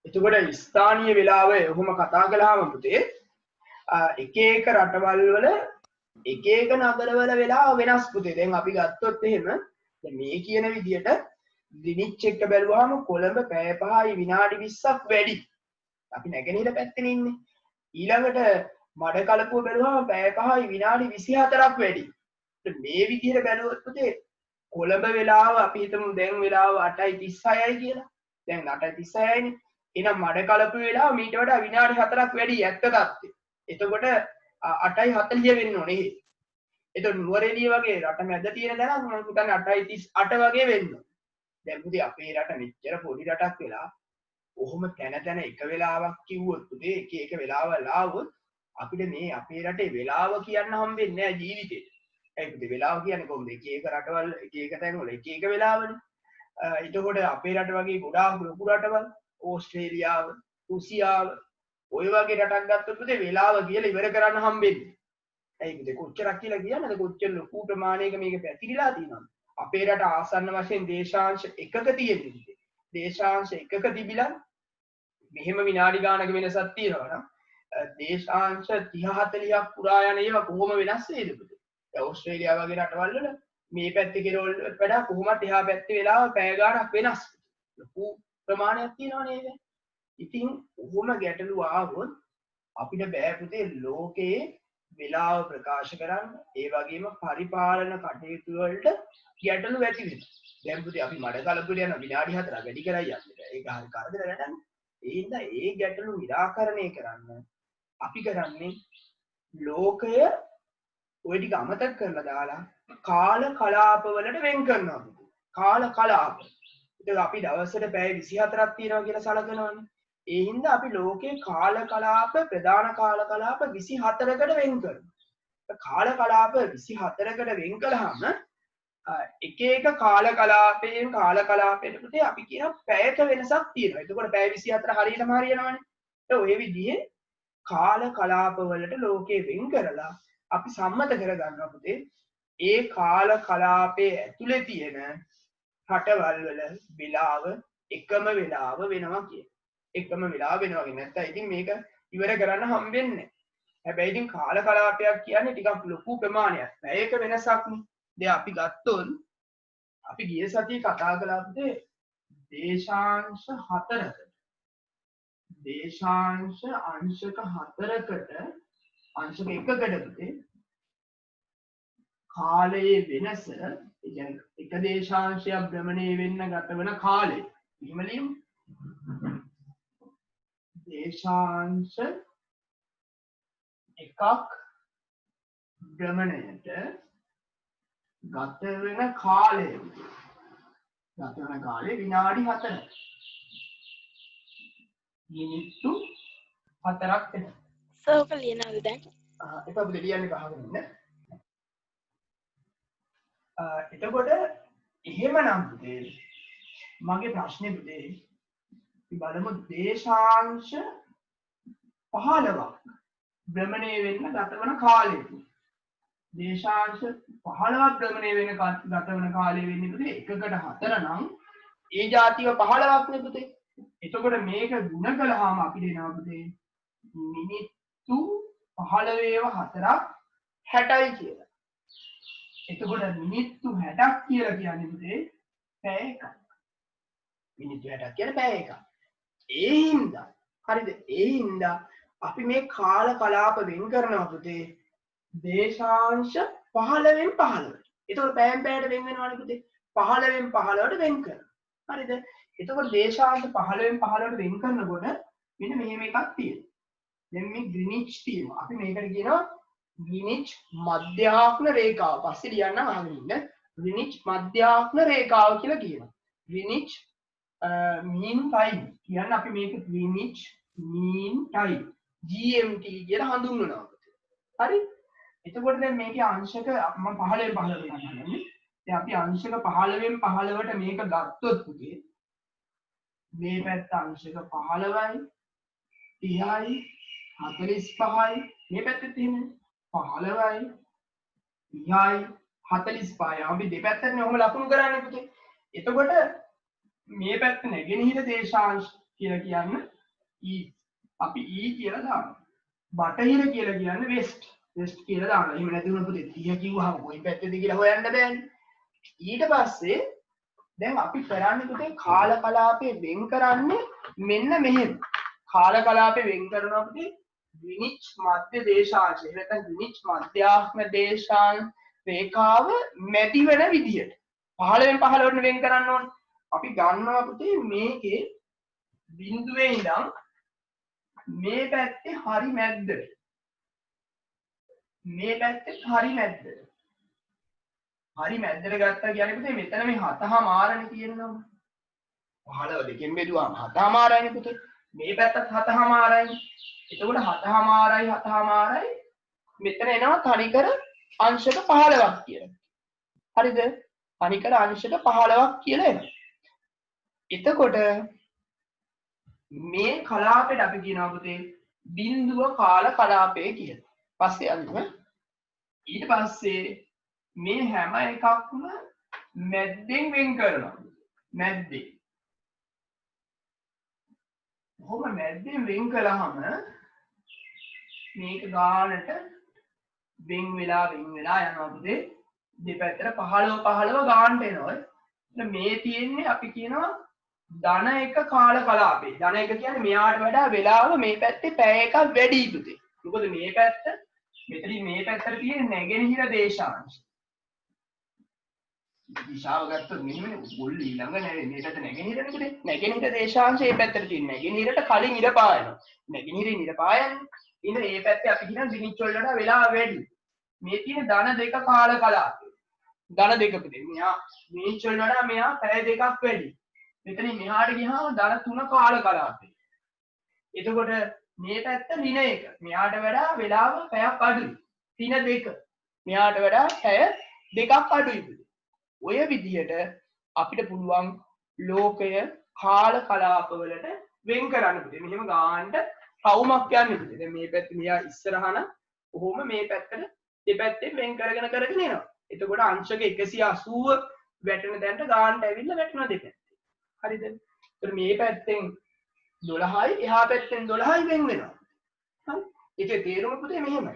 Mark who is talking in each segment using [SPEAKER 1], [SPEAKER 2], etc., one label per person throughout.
[SPEAKER 1] එතකොට ස්ථානීය වෙලාව ඔහොම කතා කළාම පුතේ එක එක රටවල් වල එක එක නගරවල වෙලාව වෙනස් පුතේ. දැන් අපි ගත්තොත් එහෙම දැන් මේ කියන විදියට ග්‍රීනිච් එක බැලුවාම කොළඹ පැය 5යි විනාඩි 20ක් වැඩි. අපි නැගෙනහිර පැත්තේ ඉන්නේ. ඊළඟට මඩකලපුව බැලුවාම පැය 5යි විනාඩි 24ක් වැඩි. මේ විදිහට බැලුවොත් පුතේ කොළඹ වෙලාව අපි හිතමු දැන් වෙලාව 8:36යි කියලා. දැන් 8:36යිනේ. එහෙනම් මඩකලපුව වෙලාව මීට වඩා විනාඩි 4ක් වැඩි ඇත්ත තත්ත්වය. එතකොට 8:40 වෙන්න ඕනේ. එතකොට නුවරඑළිය වගේ රට මැද තියෙන දැනක් මම හිතන්නේ 8:38 වගේ වෙන්න ඕනේ. දැන් පුතේ අපේ රට මෙච්චර පොඩි රටක් වෙලා ඔහොම තැන තැන එක වෙලාවක් කිව්වොත් පුතේ එක එක වෙලාවල් ආවොත් අපිට මේ අපේ රටේ වෙලාව කියන්න හම්බෙන්නේ නැහැ ජීවිතේට. ඒ පුතේ වෙලාව කියන්නේ කොහොමද? එක එක රටවල් එක එක තැන්වල එක එක වෙලාවනේ. එතකොට අපේ රට වගේ ගොඩාක් ලොකු රටවල් ඕස්ට්‍රේලියාව, රුසියාව ඔය වගේ රටක් ගත්තොත් පුතේ වෙලාව කියලා ඉවර කරන්න හම්බෙන්නේ. ඒ පුතේ කොච්චරක් කියලා කියන්නද කොච්චර ලොකු ප්‍රමාණයක මේක පැතිරිලා තියෙනවද? අපේ රට ආසන්න වශයෙන් දේශාංශ එකක තියෙන්නේ. දේශාංශ එකක තිබිලා මෙහෙම විනාඩි ගානක වෙනසක් තියෙනවා නම් දේශාංශ 30 40ක් පුරා යන ඒවා කොහොම වෙනස් වෙයිද පුතේ? දැන් ඕස්ට්‍රේලියාව වගේ රටවල් වල මේ පැත්තේ කෙරවල වඩා කොහොමද එහා පැත්තේ වෙලාව පැය ගානක් වෙනස්. ලොකු ප්‍රමාණයක් තියෙනවා නේද? ඉතින් ඔහොම ගැටලු ආවොත් අපිට බෑ පුතේ ලෝකයේ වෙලාව ප්‍රකාශ කරන්න. ඒ වගේම පරිපාලන කටයුතු වලට ගැටලු ඇති වෙනවා. දැන් පුතේ අපි මඩකලපුවට යන විනාඩි 4ක් වැඩි කරයි යන්නේ. ඒක හරි කරදර වැඩක්. ඒ හින්දා ඒ ගැටලු निराකරණය කරන්න අපි කරන්නේ ලෝකය ওই ටික අමතක කරලා දාලා කාල කලාප වලට වෙන් කරනවා. කාල කලාප. ඒක අපි දවසට පැය 24ක් තියෙනවා කියලා සලකනවානේ. ඒ හින්දා අපි ලෝකේ කාල කලාප ප්‍රධාන කාල කලාප 24කට වෙන් කරනවා. කාල කලාප 24කට වෙන් කළාම එක එක කාල කලාපයෙන් කාල කලාපයට පුතේ අපි කියන පැයක වෙනසක් තියෙනවා. එතකොට පැය 24 හරියටම හරියනවනේ. ඒ ඔය විදිහේ කාල කලාප වලට ලෝකේ වෙන් කරලා අපි සම්මත කරගන්නවා පුතේ ඒ කාල කලාපයේ ඇතුලේ තියෙන රටවල් වල වෙලාව එකම වෙලාව වෙනවා කියන. එකම වෙලාව වෙනවා කියන්නේ නැත්නම් ඉතින් මේක ඉවර කරන්න හම්බෙන්නේ නැහැ. හැබැයි ඉතින් කාල කලාපයක් කියන්නේ ටිකක් ලොකු ප්‍රමාණයක්. පැයක වෙනසක්නේ. දැන් අපි ගත්තොත් අපි ගිය සතියේ කතා කළා පුතේ දේශාංශ 4කට දේශාංශ අංශක 4කට අංශක 1කට පුතේ කාලයේ වෙනස කියන්නේ එක දේශාංශයක් භ්‍රමණය වෙන්න ගත වන කාලය. එහෙම ලියමු. දේශාංශ එකක් භ්‍රමණයට ගත වෙන කාලය. ගත වෙන කාලය විනාඩි 4. මිනිත්තු 4ක් වෙනවා.
[SPEAKER 2] සෝක ලියනවද දැන්?
[SPEAKER 1] ඒක අපිට ලියන්න ගහගෙන ඉන්න. එතකොට එහෙමනම් පුතේ මගේ ප්‍රශ්නේ පුතේ අපි බලමු දේශාංශ 15ක් භ්‍රමණය වෙන්න ගත වන කාලය. දේශාංශ 15ක් භ්‍රමණය වෙන ගත වන කාලය වෙන්නේ පුතේ 1කට 4 නම් ඒ જાතිය 15ක් නේ පුතේ. එතකොට මේක ගුණ කළාම අපිට එනවා පුතේ මිනිත්තු 15ව 4ක් 60යි කියලා. එතකොට මිනිත්තු 60ක් කියලා කියන්නේ පුතේ පැය එකක්. මිනිත්තු 60ක් කියන්නේ පැය එකක්. ඒ හින්දා හරිද? ඒ හින්දා අපි මේ කාල කලාප වෙන් කරනවා පුතේ දේශාංශ 15න් 15ට. එතකොට පැයෙන් පැයට වෙන් වෙනවනේ පුතේ. 15න් 15ට වෙන් කරනවා. හරිද? එතකොට දේශාංශ 15න් 15ට වෙන් කරනකොට මෙන්න මෙහෙම එකක් තියෙනවා. දැන් මේ ග්‍රීනිච් තියෙනවා. අපි මේකට කියනවා ග්‍රීනිච් මධ්‍යාහ්න රේඛාව. පස්සේ ලියන්නම් අහගෙන ඉන්න. ග්‍රීනිච් මධ්‍යාහ්න රේඛාව කියලා කියනවා. ග්‍රීනිච් mean time කියන්නේ අපි මේක ග්‍රීනිච් mean time GMT කියලා හඳුන්වනවා. හරි? එතකොට දැන් මේකේ අංශක මම 15න් 15 ගන්නන්නේ. දැන් අපි අංශක 15න් 15ට මේක ගත්තොත් පුතේ මේ පැත්ත අංශක 15යි 30යි 45යි මේ පැත්තෙත් එහෙමනේ 15යි 30යි 45යි අපි දෙපැත්තටනේ ඔහොම ලකුණු කරන්නේ පුතේ. එතකොට මේ පැත්ත නැගෙනහිර දේශාංශ කියලා කියන්නේ east. අපි E කියලා දානවා. බටහිර කියලා කියන්නේ west. west කියලා දානවා. එහෙම නැති වුණොත් පුතේ 30 කිව්වහම කොයි පැත්තේද කියලා හොයන්න බෑනේ. ඊට පස්සේ දැන් අපි කරන්නේ පුතේ කාල කලාපේ වෙන් කරන්නේ මෙන්න මෙහෙම. කාල කලාපේ වෙන් කරනවා පුතේ ග්‍රීනිච් මධ්‍ය දේශාංශය. එහෙම නැත්නම් ග්‍රීනිච් මධ්‍යාහ්න දේශාංශ රේඛාව මැදි වෙන විදියට 15න් 15ට වෙන් කරන්න ඕනේ. අපි ගන්නවා පුතේ මේකේ බිඳුවේ ඉඳන් මේ පැත්තේ හරි මැද්දට. මේ පැත්තේ හරි මැද්දට. හරි මැද්දට ගත්තා කියන්නේ පුතේ මෙතන මේ 7:00 තියෙනවා. 15 දෙකෙන් බෙදුවාම 7:00යිනේ පුතේ. මේ පැත්තත් 7:00යි. එතකොට 7:00 මෙතන එනවා තනිකර අංශක 15ක් කියලා. හරිද? තනිකර අංශක 15ක් කියලා එනවා. එතකොට මේ කලාපෙට අපි කියනවා පුතේ බිඳුව කාල කලාපය කියලා. පස්සේ අන්තිම ඊට පස්සේ මේ හැම එකක්ම මැද්දෙන් වෙන් කරනවා. මැද්දෙන්. කොහොම මැද්දෙන් වෙන් කළාම මේක ගානට වෙන් වෙලා යනවා පුතේ. දෙපැත්තට 15 ගානට එනවා. මේ තියෙන්නේ අපි කියනවා ධන එක කාල කලාපේ. ධන එක කියන්නේ මෙයාට වඩා වෙලාව මේ පැත්තේ පැය එකක් වැඩි පුතේ. මොකද මේ පැත්ත මෙතනින් මේ පැත්තට තියෙන නැගෙනහිර දේශාංශ. දිශාව ගත්තොත් මෙහෙමනේ මුල් ඊළඟ මේ පැත්ත නැගෙනහිරනේ පුතේ. නැගෙනහිර දේශාංශය මේ පැත්තට තියෙන. නැගෙනහිරට කලින් ඉර පායනවා. නැගෙනහිරින් ඉර පායන්නේ. ඉතින් මේ පැත්තේ අපි කියන ග්‍රීනිච් වලට වඩා වෙලාව වැඩි. මේ තියෙන ධන දෙක කාල කලාපේ. ධන දෙක පුතේ. මෙහා ග්‍රීනිච් වලට වඩා මෙහා පැය දෙකක් වැඩි. මෙතනින් මෙහාට ගියාම ධන 3 කාල කලාපේ. එතකොට මේ පැත්ත ඍණ 1. මෙහාට වඩා වෙලාව පැයක් අඩුයි. ඍණ 2. මෙහාට වඩා පැය දෙකක් අඩුයි. ඔය විදිහට අපිට පුළුවන් ලෝකය කාල කලාප වලට වෙන් කරන්න පුතේ. මෙහෙම ගානට රවුමක් යන්නේ පුතේ. දැන් මේ පැත්තේ මෙයා ඉස්සරහන කොහොම මේ පැත්තට දෙපැත්තෙන් වෙන් කරගෙන එනවා. එතකොට අංශක 180 වැටෙන තැනට ගානට ඇවිල්ලා වැටෙනවා දෙපැත්තේ. හරිද? ඒතර මේ පැත්තෙන් 12යි එහා පැත්තෙන් 12යි වෙන් වෙනවා. හරි? ඒකේ තේරුම පුතේ මෙහෙමයි.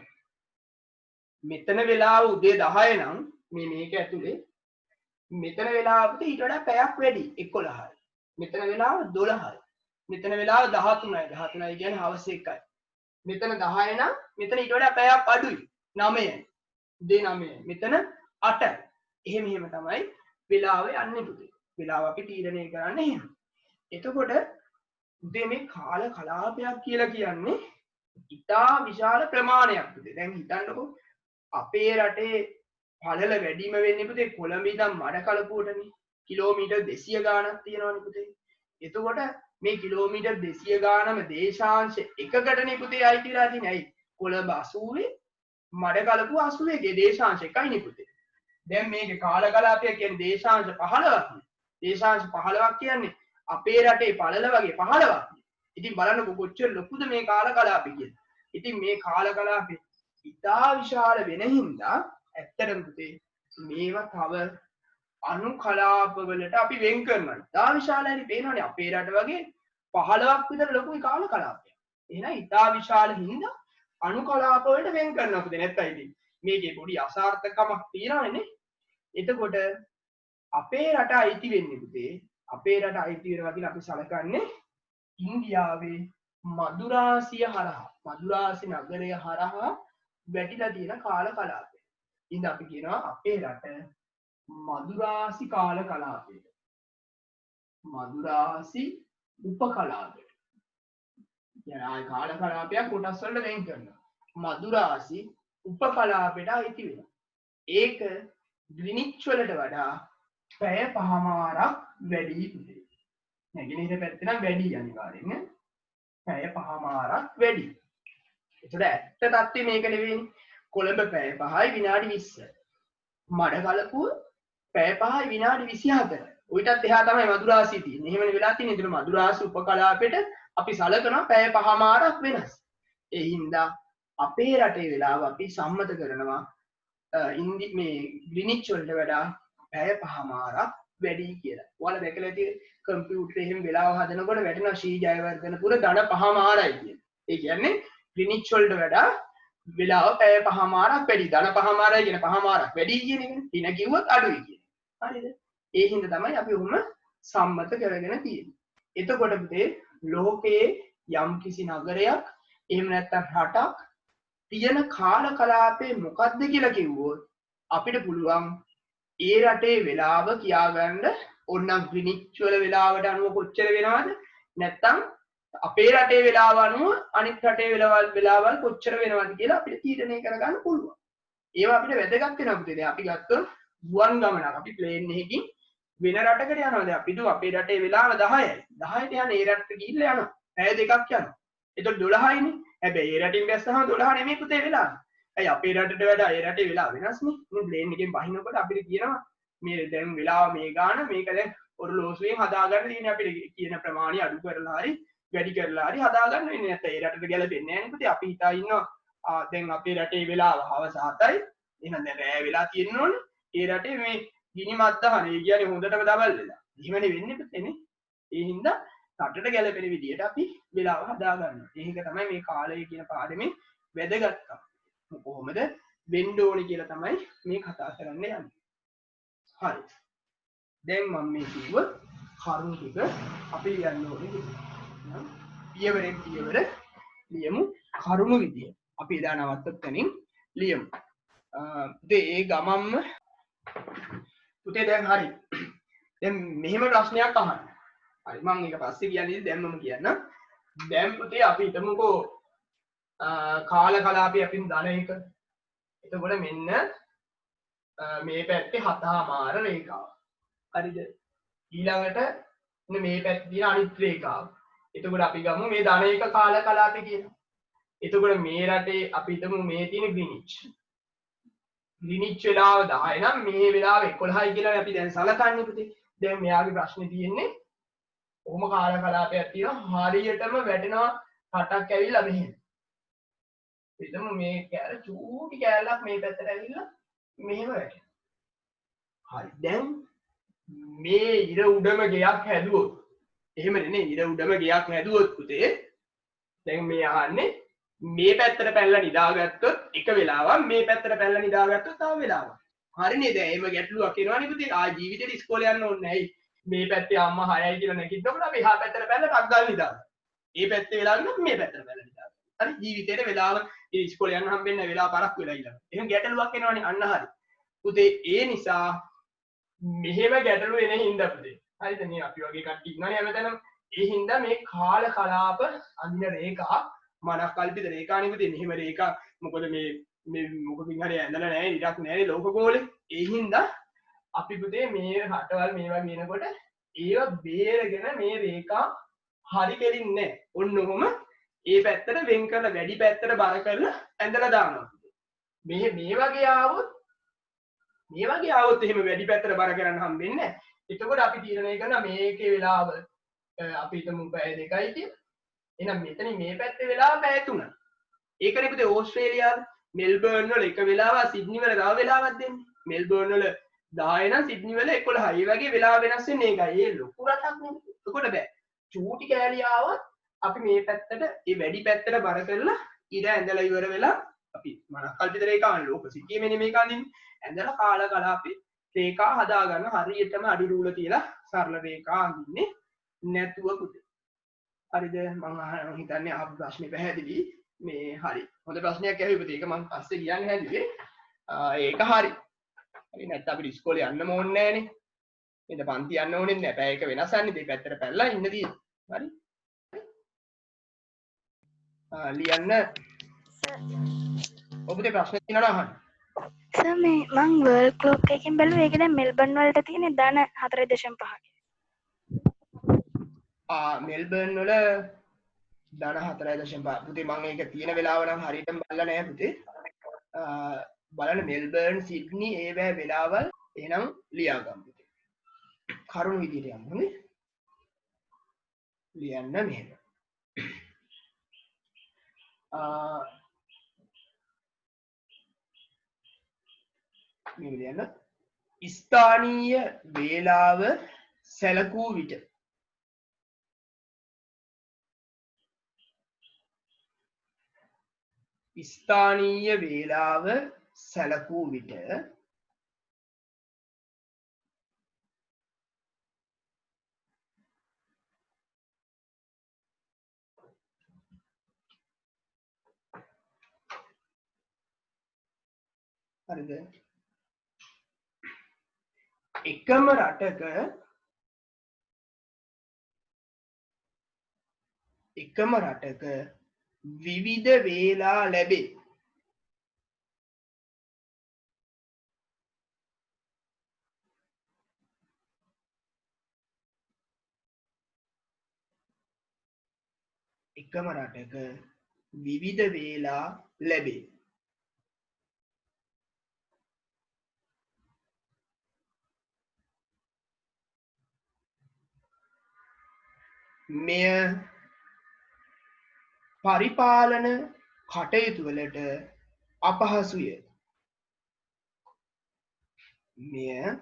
[SPEAKER 1] මෙතන වෙලාව උදේ 10 නම් මේක ඇතුලේ මෙතන වෙලාව පුතේ ඊට වඩා පැයක් වැඩි 11යි. මෙතන වෙලාව 12යි. මෙතන වෙලාව 13යි. 13යි කියන්නේ හවස 1යි. මෙතන 10 නම් මෙතන ඊට වඩා පැයක් අඩුයි 9යි. උදේ 9යි. මෙතන 8යි. එහෙම තමයි වෙලාව යන්නේ පුතේ. වෙලාව අපි තීරණය කරන්නේ එහෙම. එතකොට උදේ මේ කාල කලාපයක් කියලා කියන්නේ ඉතා විශාල ප්‍රමාණයක් පුතේ. දැන් හිතන්නකෝ අපේ රටේ පළල වැඩිම වෙන්නේ පුතේ කොළඹ ඉඳන් මඩකලපුවටනේ. කිලෝමීටර් 200 ගාණක් තියෙනවනේ පුතේ. එතකොට මේ කිලෝමීටර් 200 ගානම දේශාංශ එකකටනේ පුතේ අයිති වෙලා තියෙන්නේ. ඇයි? කොළඹ 80 මඩකලපුව 81 දේශාංශ එකයිනේ පුතේ. දැන් මේකේ කාල කලාපය කියන්නේ දේශාංශ 15ක්. දේශාංශ 15ක් කියන්නේ අපේ රටේ පළල වගේ 15ක්. ඉතින් බලන්නකො කොච්චර ලොකුද මේ කාල කලාපය කියලා. ඉතින් මේ කාල කලාපේ ඉතා විශාල වෙන හින්දා ඇත්තටම පුතේ මේවා තව අණු කලාප වලට අපි වෙන් කරනවා. ඉතා විශාලයි පේනවනේ අපේ රට වගේ 15ක් විතර ලොකුයි කාල කලාපයක්. එහෙනම් ඉතා විශාල හින්දා අණු කලාප වලට වෙන් කරනවා පුතේ. නැත්තම් ඉතින් මේකේ පොඩි අසාර්ථකමක් තියෙනවනේ. එතකොට අපේ රට අයිති වෙන්නේ පුතේ අපේ රට අයිති වෙනවා කියලා අපි සලකන්නේ ඉන්දියාවේ මදුරාසිය හරහා මදුරාසි නගරය හරහා වැටිලා තියෙන කාල කලාපය. ඉතින් අපි කියනවා අපේ රට මදුරාසි කාල කලාපයට. මදුරාසි උපකලාපයට. يعني ආය කාල කලාපයක් කොටස් වලට වෙන් කරනවා. මදුරාසි උපකලාපයට අයිති වෙනවා. ඒක ග්‍රීනිච් වලට වඩා පැය 5මාරක් වැඩි පුතේ. නැගෙනහිර පැත්තේ නම් වැඩි අනිවාර්යෙන්. පැය 5මාරක් වැඩි. ඒතර ඇත්ත තත්ත්වය මේක නෙවෙයි. කොළඹ පැය 5යි විනාඩි 20යි. මඩකලපුව පැය 5යි විනාඩි 24යි. උවිතත් එහා තමයි මදුරාසිය තියෙන්නේ. එහෙමනේ වෙලා තියෙන්නේ. ඒතර මදුරාසි උපකලාපයට අපි සලකනවා පැය 5මාරක් වෙනස්. ඒ හින්දා අපේ රටේ වෙලාව අපි සම්මත කරනවා මේ ග්‍රීනිච් වලට වඩා පැය 5මාරක් වැඩි කියලා. ඔයාලා දැකලා ඇති කම්පියුටරේ එහෙම වෙලාව හදනකොට වැටෙනවා ශ්‍රී ජයවර්ධනපුර ධන 5මාරයි කියන. ඒ කියන්නේ ග්‍රීනිච් වලට වඩා වෙලාව පැය 5මාරක් වැඩි. ධන 5මාරයි කියන 5මාරක් වැඩි කියන එකනේ. දින කිව්වොත් අඩුයි කියන. හරිද? ඒ හින්දා තමයි අපි උම සම්මත කරගෙන තියෙන්නේ. එතකොට පුතේ ලෝකයේ යම් කිසි නගරයක් එහෙම නැත්නම් රටක් තියෙන කාල කලාපේ මොකක්ද කියලා කිව්වොත් අපිට පුළුවන් ඒ රටේ වෙලාව කියාගන්න ඕනනම් ග්‍රීනිච් වල වෙලාවට අනුව කොච්චර වෙනවද නැත්නම් අපේ රටේ වෙලාව අනුව අනිත් රටේ වෙලාවල් කොච්චර වෙනවද කියලා අපිට තීරණය කරගන්න පුළුවන්. ඒවා අපිට වැදගත් වෙනවා පුතේ. දැන් අපි ගත්තොත් ගුවන් ගමනක් අපි ප්ලේන් එකකින් වෙන රටකට යනවා. දැන් අපි අපේ රටේ වෙලාව 10යි. 10ට යන ඒ රටට ගිහිල්ලා යනවා. පැය දෙකක් යනවා. එතකොට 12යිනේ. හැබැයි ඒ රටින් බැස්සම 12 නෙමෙයි පුතේ වෙලාව. ඇයි අපේ රටට වඩා ඒ රටේ වෙලාව වෙනස්නේ. මේ ප්ලේන් එකෙන් බහිනකොට අපිට කියනවා මේ දැන් වෙලාව මේ ගාන මේක දැන් ඔරලෝසුවෙන් හදාගන්න තියෙන්නේ අපිට කියන ප්‍රමාණය අඩු කරලා හරි වැඩි කරලා හරි හදාගන්න වෙන්නේ. නැත්නම් ඒ රටට ගැලපෙන්නේ නැහැ නේ පුතේ. අපි හිතා ඉන්නවා දැන් අපේ රටේ වෙලාව හවස 7යි. එහෙනම් දැන් රෑ වෙලා තියෙන්න ඕනේ. ඒ රටේ මේ ගිනි මද්දහන ඒ කියන්නේ හොඳටම දවල් වෙලා. එහෙමනේ වෙන්නේ පුතේ නේ. ඒ හින්දා රටට ගැලපෙන විදියට අපි වෙලාව හදා ගන්නවා. ඒක තමයි මේ කාලය කියන පාඩමේ වැදගත්කම. කොහොමද වෙන්න ඕනේ කියලා තමයි මේ කතා කරන්න යන්නේ. හරි. දැන් මම මේ කිව්ව කරුණු ටික අපි යන්න ඕනේ. පියවරෙන් පියවර ලියමු කරුණු විදිය. අපි එදා නවත්තත් තැනින් ලියමු. පුතේ ඒ ගමම්ම පුතේ දැන් හරි. දැන් මෙහෙම ප්‍රශ්නයක් අහන්න. හරි මම ඒක පස්සේ කියන්නේ දැන්මම කියන්න. දැන් පුතේ අපි හිතමුකෝ කාල කලාපේ අපි ධන එක. එතකොට මෙන්න මේ පැත්තේ 7මාර රේඛාව. හරිද? ඊළඟට මේ පැත්තේ තියෙන අනිත් රේඛාව. එතකොට අපි ගමු මේ ධන එක කාල කලාපේ කියලා. එතකොට මේ රටේ අපි හිතමු මේ තියෙන ග්‍රීනිච්. ග්‍රීනිච් වෙලාව 10 නම් මේ වෙලාව 11යි කියලා අපි දැන් සලකන්නේ පුතේ. දැන් මෙයාගේ ප්‍රශ්නේ තියෙන්නේ කොහොම කාල කලාපයක් තියෙනවා හරියටම වැටෙනවා රටක් ඇවිල්ලා මෙහෙම. හිතමු මේ කෑල්ල චූටි කෑල්ලක් මේ පැත්තට ඇවිල්ලා මෙහෙම වැටෙනවා. හරි. දැන් මේ ඉර උඩම ගෙයක් හැදුවොත් එහෙම නේ ඉර උඩම ගෙයක් හැදුවොත් පුතේ දැන් මේ අහන්නේ මේ පැත්තට පැනලා නිදාගත්තොත් එක වෙලාවක් මේ පැත්තට පැනලා නිදාගත්තොත් තව වෙලාවක්. හරිනේ දැන් එහෙම ගැටලුවක් එනවනේ පුතේ. ජීවිතේට ඉස්කෝලේ යන්න ඕනේ නැහැ. මේ පැත්තේ අම්මා 6යි කියලා නැගිටිනකොට අපි එහා පැත්තට පැනලා ටක් ගාලා නිදාගන්නවා. මේ පැත්තේ වෙලාව නම් මේ පැත්තට පැනලා නිදාගන්නවා. හරි ජීවිතේට වෙලාව ඉස්කෝලේ යන්න හම්බෙන්නේ නැහැ. වෙලාව පරක්කු වෙලා ඊළඟ. එහෙනම් ගැටලුවක් එනවනේ අන්න හරි. පුතේ ඒ නිසා මෙහෙම ගැටලු එන හින්දා පුතේ. හරිද මේ අපි වගේ කට්ටිය ඉන්නවනේ හැමතැනම. ඒ හින්දා මේ කාල කලාප අඳින රේඛා මනස් කල්පිත රේඛානේ පුතේ. මෙහෙම රේඛා මොකද මේ මොකකින් හරි ඇඳලා නැහැ ඉඩක් නැහැ ලෝක ගෝලේ. ඒ හින්දා අපි පුතේ මේ රටවල් මේවා කියනකොට ඒව බේරගෙන මේ රේඛා හරි කෙලින්නේ නැහැ. ඔන්න ඔහොම ඒ පැත්තට වෙන් කරලා වැඩි පැත්තට බර කරලා ඇඳලා දානවා. මේ වගේ ආවොත් එහෙම වැඩි පැත්තට බර කරන්න හම්බෙන්නේ නැහැ. එතකොට අපි තීරණය කරනවා මේකේ වෙලාව අපි හිතමු පැය 2යි කියලා. එහෙනම් මෙතනින් මේ පැත්තේ වෙලාව පැය 3යි. ඒකනේ පුතේ ඕස්ට්‍රේලියාව මෙල්බර්න් වල එක වෙලාවක් සිඩ්නි වල තව වෙලාවක් දෙන්නේ. මෙල්බර්න් වල 10 නම් සිඩ්නි වල 11යි. ඒ වගේ වෙලාව වෙනස් වෙන්නේ ඒකයි. ඒ ලොකු රටක් නෙමෙයි. එතකොට බෑ. චූටි කෑලියාවත් අපි මේ පැත්තට ඒ වැඩි පැත්තට බර කරලා ඉර ඇඳලා ඉවර වෙලා අපි මනස් කල්පිත රේඛාවන් ලෝක සිටියේ මේක අඳින්නේ. ඇඳලා කාල කලාපේ රේඛා හදා ගන්න හරියටම අඩි රූල තියලා සරල රේඛා අඳින්නේ නැතුව පුතේ. හරිද? මම හිතන්නේ ආපු ප්‍රශ්නේ පැහැදිලි. මේ හරි. හොඳ ප්‍රශ්නයක් ඇහුවේ පුතේ. ඒක මම පස්සේ කියන්න හැදුවේ. ඒක හරි. හරි නැත්නම් අපිට ඉස්කෝලේ යන්නම ඕනේ නැහනේ. නේද? පන්ති යන්න ඕනේ නැහැ. පැය එක වෙනසන්නේ දෙපැත්තට පැනලා ඉන්න තියෙන්නේ. හරි? ලියන්න. ඔබේ ප්‍රශ්න තියෙනවා අහන්න.
[SPEAKER 2] සර් මේ මං වර්ල්ඩ් ක්ලොක් එකකින් බැලුවා ඒක දැන් මෙල්බර්න් වලට තියෙන ධන 4.5.
[SPEAKER 1] මෙල්බර්න් වල ධන 4.5. පුතේ මම ඒක තියෙන වෙලාව නම් හරියටම බලලා නැහැ පුතේ. බලන්න මෙල්බර්න් සිඩ්නි ඒවැ වෙලාවල් එහෙනම් ලියා ගන්න පුතේ. කරුණු විදිහට යන්න හොඳේ. ලියන්න මෙහෙම. මේ ලියන්න. ස්ථානීය වේලාව සැලකූ විට ස්ථානීය වේලාව සැලකූ විට හරිද එකම රටක විවිධ වේලා ලැබේ එකම රටක විවිධ වේලා ලැබේ මෙය පරිපාලන කටයුතු වලට අපහසුය මෙය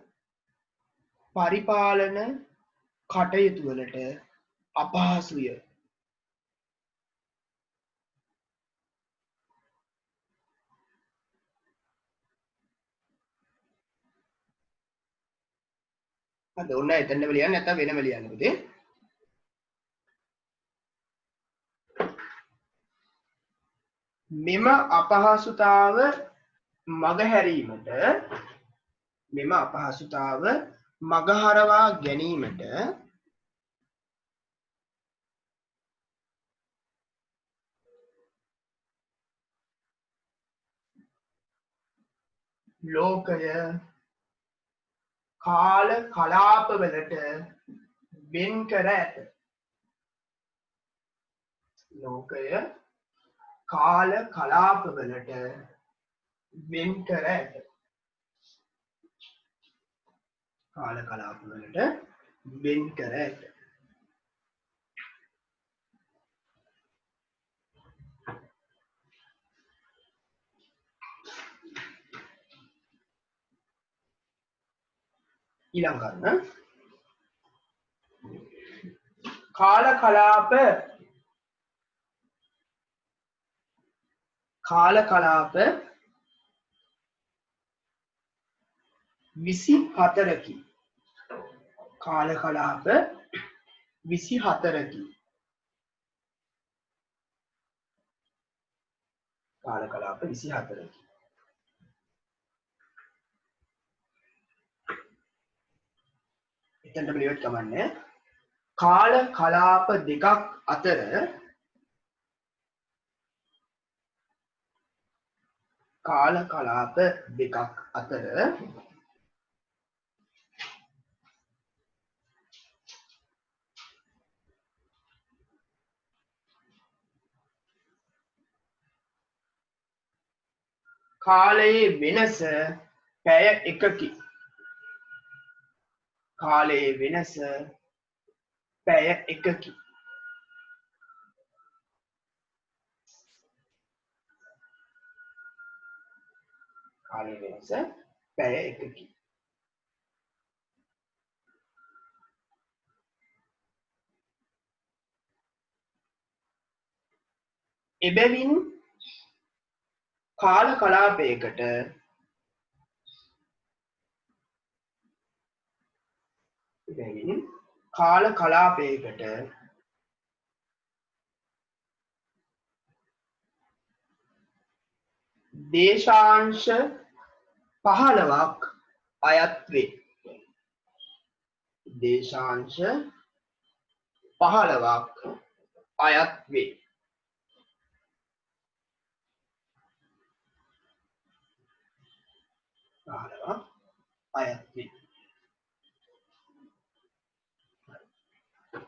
[SPEAKER 1] පරිපාලන කටයුතු වලට අපහසුය අද ඔන්න එතනම ලියන්න නැත්නම් වෙනම ලියන්න පුතේ මෙම අපහසුතාව මගහරවා ගැනීමට ලෝකය කාල කලාපවලට වෙන් කර ඇත ලෝකය කාල කලාපවලට වෙන් කර ඇත කාල කලාපවලට වෙන් කර ඇත ඊළඟ ගන්න කාල කලාප 24කි කාල කලාප 24කි කාල කලාප 24කි එතනට පිළිවෙත් කමන්නේ කාල කලාප දෙකක් අතර කාලයේ වෙනස පැය 1කි කාලයේ වෙනස පැය 1කි කාලයේ වෙනස පැය 1කි එබැවින් කාල කලාපයකට දේශාංශ 15ක් අයත් වේ දේශාංශ 15ක් අයත් වේ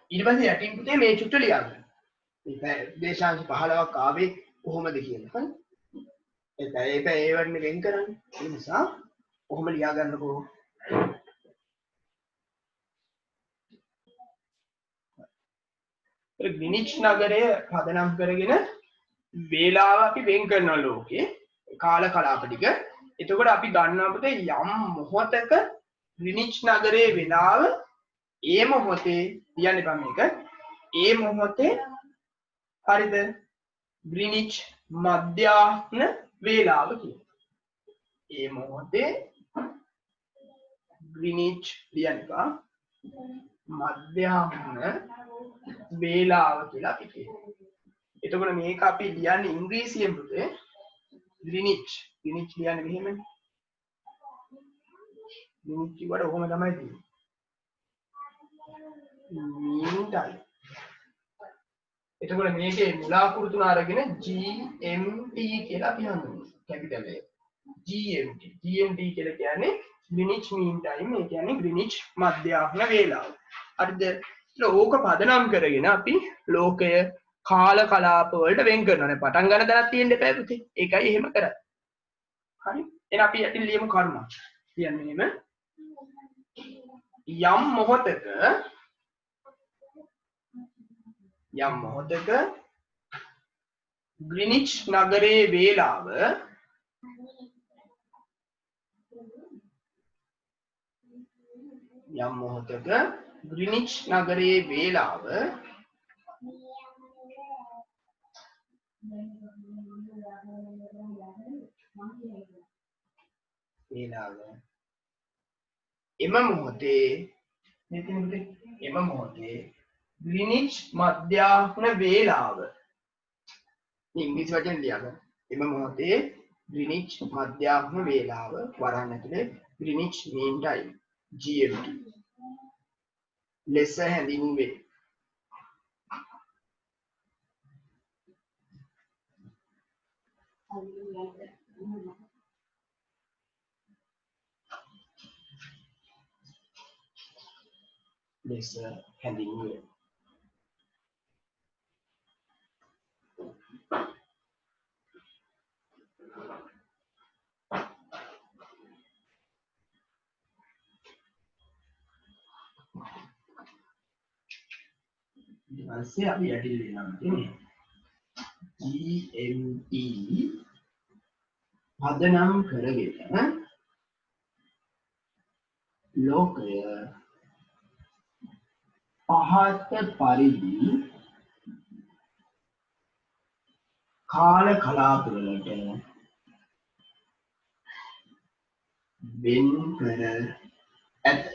[SPEAKER 1] ඊට පස්සේ යටින් පුතේ මේ චුට්ට ලියන්න මේ දේශාංශ 15ක් ආවේ කොහොමද කියලා හරි ඒක ඒ වන්නේ වෙන් කරන්නේ ඒ නිසා කොහොම ලියා ගන්නකෝ ග්‍රීනිච් නගරය පදනම් කරගෙන වේලාව අපි වෙන් කරනවා ලෝකේ කාල කලාප ටික එතකොට අපි ගන්නවා පුතේ යම් මොහොතක ග්‍රීනිච් නගරයේ වේලාව ඒ මොහොතේ කියන්න එපා මේක. ඒ මොහොතේ හරිද? ග්‍රීනිච් මධ්‍යාහ්න වේලාව කියනවා. ඒ මොහොතේ ග්‍රීනිච් කියන්න එපා. මධ්‍යාහ්න වේලාව කියලා අපි කියනවා. එතකොට මේක අපි ලියන්නේ ඉංග්‍රීසියෙන් පුතේ. ග්‍රීනිච් ලියන්නේ මෙහෙමනේ. ග්‍රීනිච් වල ඔහොම තමයි තියෙන්නේ. mean time. එතකොට මේකේ මුලාකුරු තුන අරගෙන GMT කියලා අපි හඳුන්වනවා. කැපිටල් එක. GMT. GMT කියලා කියන්නේ Greenwich mean time. ඒ කියන්නේ Greenwich මධ්‍යාහ්න වේලාව. හරිද? ඕක පදනම් කරගෙන අපි ලෝකය කාල කලාප වලට වෙන් කරනවා. පටන් ගන්න දණක් තියෙන්න එපා පුතේ. ඒකයි එහෙම කරන්නේ. හරි? එහෙනම් අපි යටින් ලියමු කර්ම. කියන්නේ මෙහෙම. යම් මොහොතක ග්‍රීනිච් නගරයේ වේලාව එම මොහොතේ ග්‍රීනිච් මධ්‍යාහ්න වේලාව ඉංග්‍රීසි වචන ලියන්න. එම මොහොතේ ග්‍රීනිච් මධ්‍යාහ්න වේලාව වරන් ඇතුලේ ග්‍රීනිච් mean time GMT ලෙස හැඳින්වේ. ඊපස්සේ අපි යටින් ලියනවා කියන්නේ GMT පදනම් කරගෙන ලෝකය පහත පරිදි කාල කලාප වලට වෙන් කර ඇත.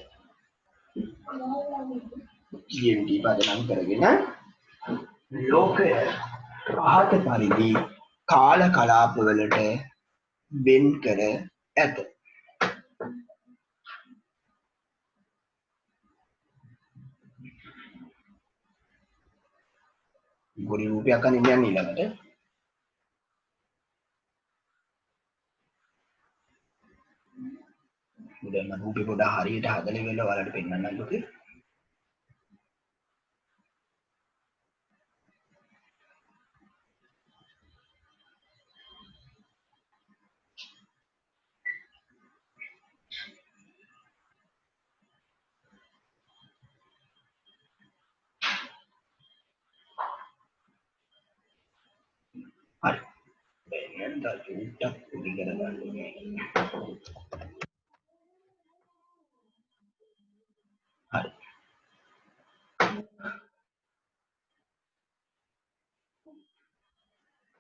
[SPEAKER 1] GMT පදනම් කරගෙන ලෝකය පහත පරිදි කාල කලාප වලට වෙන් කර ඇත. පොඩි රූපයක් අනින්න යන්නේ ඊළඟට. දැන් මම රූපේ පොඩ හරියට හදලා ඉවරලා ඔයාලට පෙන්නන්නම් පුතේ. හරි. දැන් චුට්ටක් පොඩි කරගන්න ඕනේ. හරි.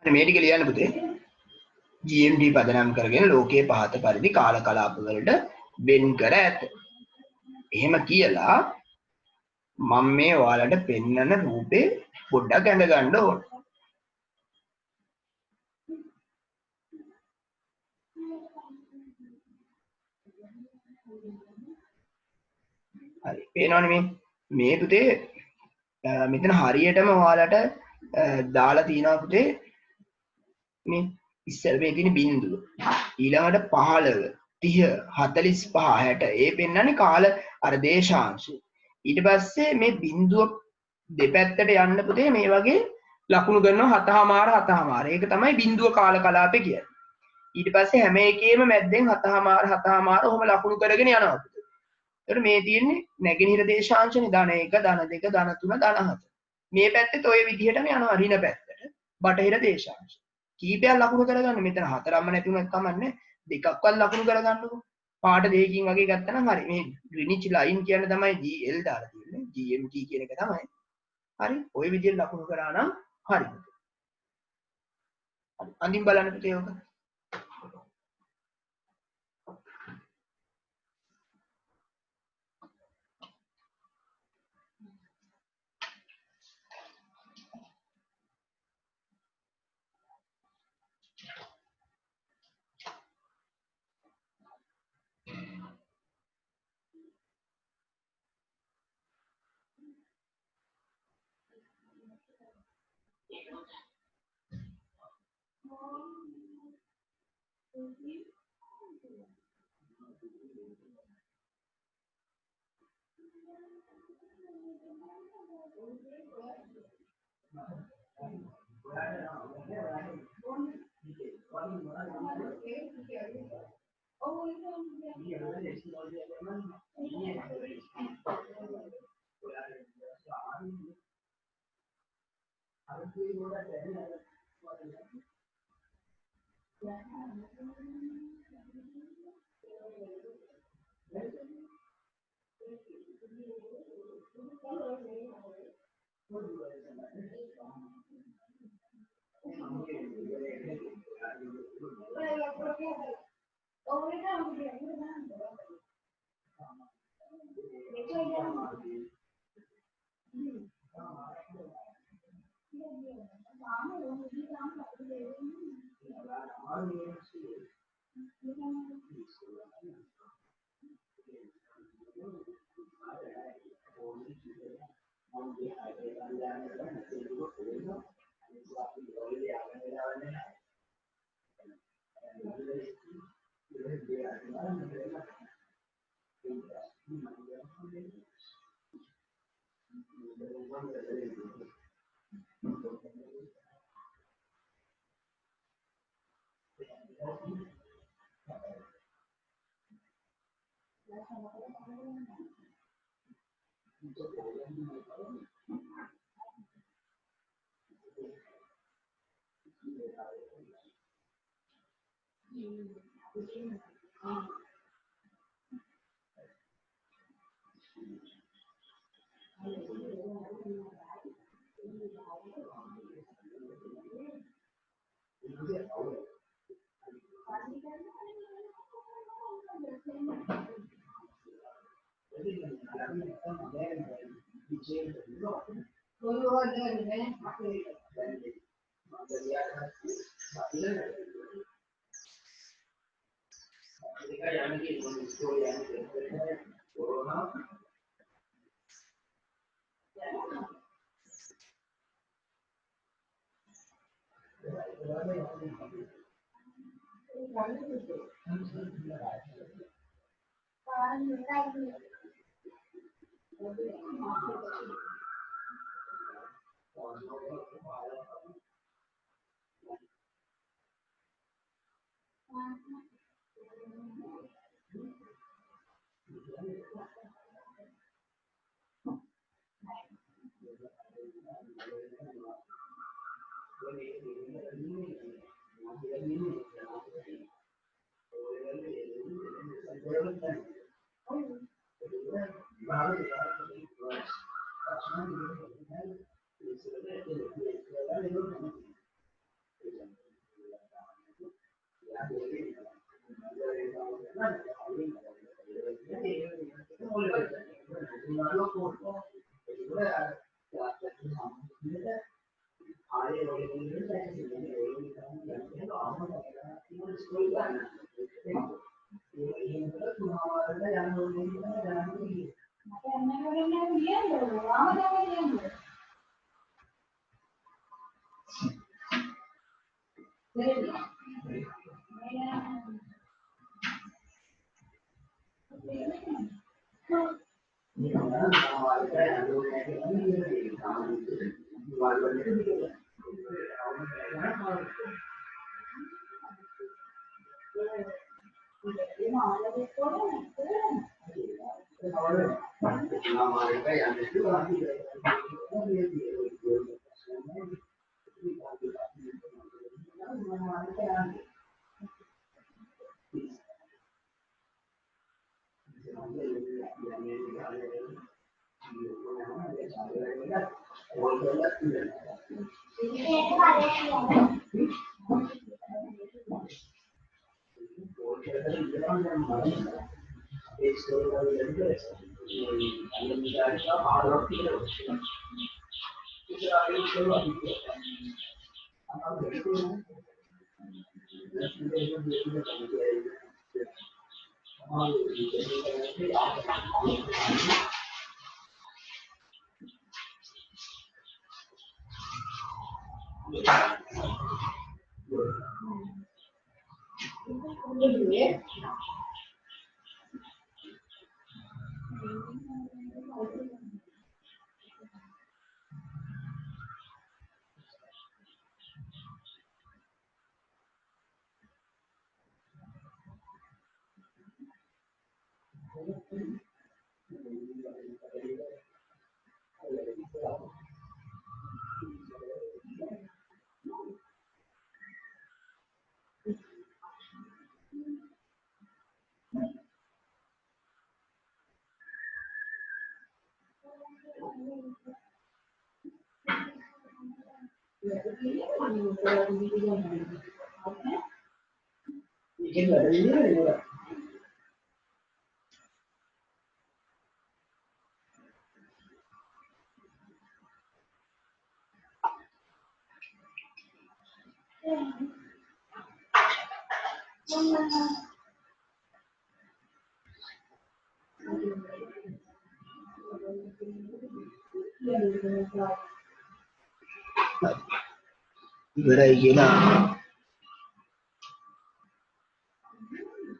[SPEAKER 1] මේ ටික ලියන්න පුතේ. GMT පදනම් කරගෙන ලෝකයේ පහත පරිදි කාල කලාප වලට වෙන් කර ඇත. එහෙම කියලා මම මේ ඔයාලට පෙන්නන රූපේ පොඩ්ඩක් ඇඳ ගන්න ඕන. හරි. පේනවනේ මේ පුතේ මෙතන හරියටම ඔයාලට දාලා තියෙනවා පුතේ මේ ඉස්සර මේ තියෙන බිංදුව ඊළඟට 15 30 45 60 ඒ පෙන්නන්නේ කාල අර දේශාංශය. ඊට පස්සේ මේ බිංදුව දෙපැත්තට යන්න පුතේ මේ වගේ ලකුණු කරනවා 7:00 ඒක තමයි බිංදුව කාල කලාපේ කියන්නේ. ඊට පස්සේ හැම එකේම මැද්දෙන් 7:00 ඔහොම ලකුණු කරගෙන යනවා පුතේ. එතකොට මේ තියෙන්නේ නැගෙනහිර දේශාංශනේ ධන 1 ධන 2 ධන 3 ධන 4. මේ පැත්තෙත් ඔය විදිහටම යනවා ඍණ පැත්තට. බටහිර දේශාංශ. කීපයක් ලකුණු කරගන්න මෙතන හතරක්ම නැති වුණත් කමන්නේ දෙකක්වත් ලකුණු කරගන්නකො. පාට දෙකකින් වගේ ගත්තනම් හරි. මේ Greenwich line කියන්නේ තමයි GL දාලා තියෙන්නේ. GMT කියන එක තමයි. හරි. ওই විදිහට ලකුණු කරා නම් හරි. අඳින් බලන්න පුතේ ඔක.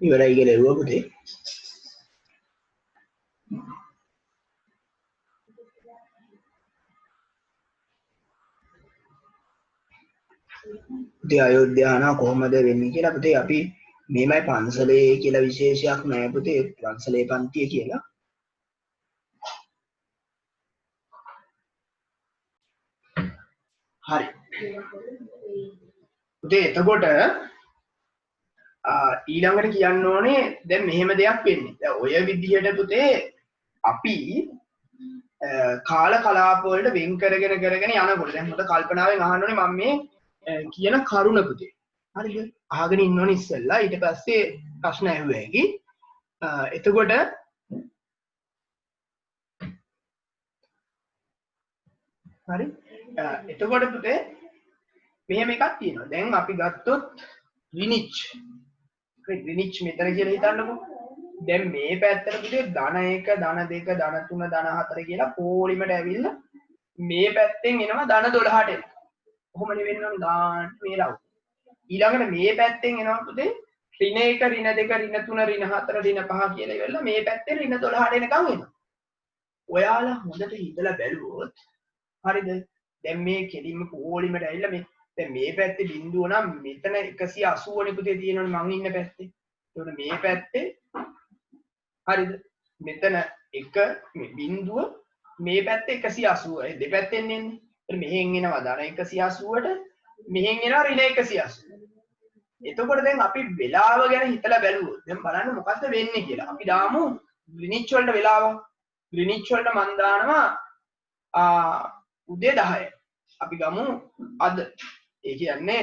[SPEAKER 1] ඉවරයි කියලා එවුවා පුතේ. පුතේ අයෝධ්‍යානා කොහොමද වෙන්නේ කියලා පුතේ අපි මේමයි පන්සලේ කියලා විශේෂයක් නැහැ පුතේ. පන්සලේ පන්තිය කියලා. හරි. පුතේ එතකොට ඊළඟට කියන්න ඕනේ දැන් මෙහෙම දෙයක් වෙන්නේ. දැන් ඔය විදිහට පුතේ අපි කාල කලාප වලට වෙන් කරගෙන යනකොට දැන් හොඳ කල්පනාවෙන් අහන්න ඕනේ මම මේ කියන කරුණ පුතේ. හරිද? අහගෙන ඉන්න ඕනේ ඉස්සෙල්ලා ඊට පස්සේ ප්‍රශ්න ඇහුවා හැකි. එතකොට හරි. එතකොට පුතේ මෙහෙම එකක් තියෙනවා. දැන් අපි ගත්තොත් ග්‍රීනිච්. ග්‍රීනිච් මෙතන කියලා හිතන්නකෝ. දැන් මේ පැත්තට පුතේ ධන 1 ධන 2 ධන 3 ධන 4 කියලා පොලිමට ඇවිල්ලා මේ පැත්තෙන් එනවා ධන 12ට එනවා. කොහොම නෙවෙන්නම් ගන්න මේ රවුම්. ඊළඟට මේ පැත්තෙන් එනවා පුතේ ඍණ 1 ඍණ 2 ඍණ 3 ඍණ 4 ඍණ 5 කියලා ඉවරලා මේ පැත්තෙන් ඍණ 12ට එනකම් එනවා. ඔයාලා හොඳට හිතලා බැලුවොත් හරිද? දැන් මේ කෙලින්ම පොලිමට ඇවිල්ලා මේ දැන් මේ පැත්තේ බිඳුව නම් මෙතන 180 නේ පුතේ තියෙනවනේ මං ඉන්න පැත්තේ. ඒකට මේ පැත්තේ හරිද? මෙතන 1 මේ බිඳුව මේ පැත්තේ 180. ඒ දෙපැත්තෙන් එන්නේ. ඒත් මෙහෙන් එනවා ධන 180ට මෙහෙන් එනවා ඍණ 180. එතකොට දැන් අපි වෙලාව ගැන හිතලා බැලුවොත් දැන් බලන්න මොකද්ද වෙන්නේ කියලා. අපි දාමු ග්‍රීනිච් වලට වෙලාව. ග්‍රීනිච් වලට මන් දානවා උදේ 10. අපි ගමු අද. ඒ කියන්නේ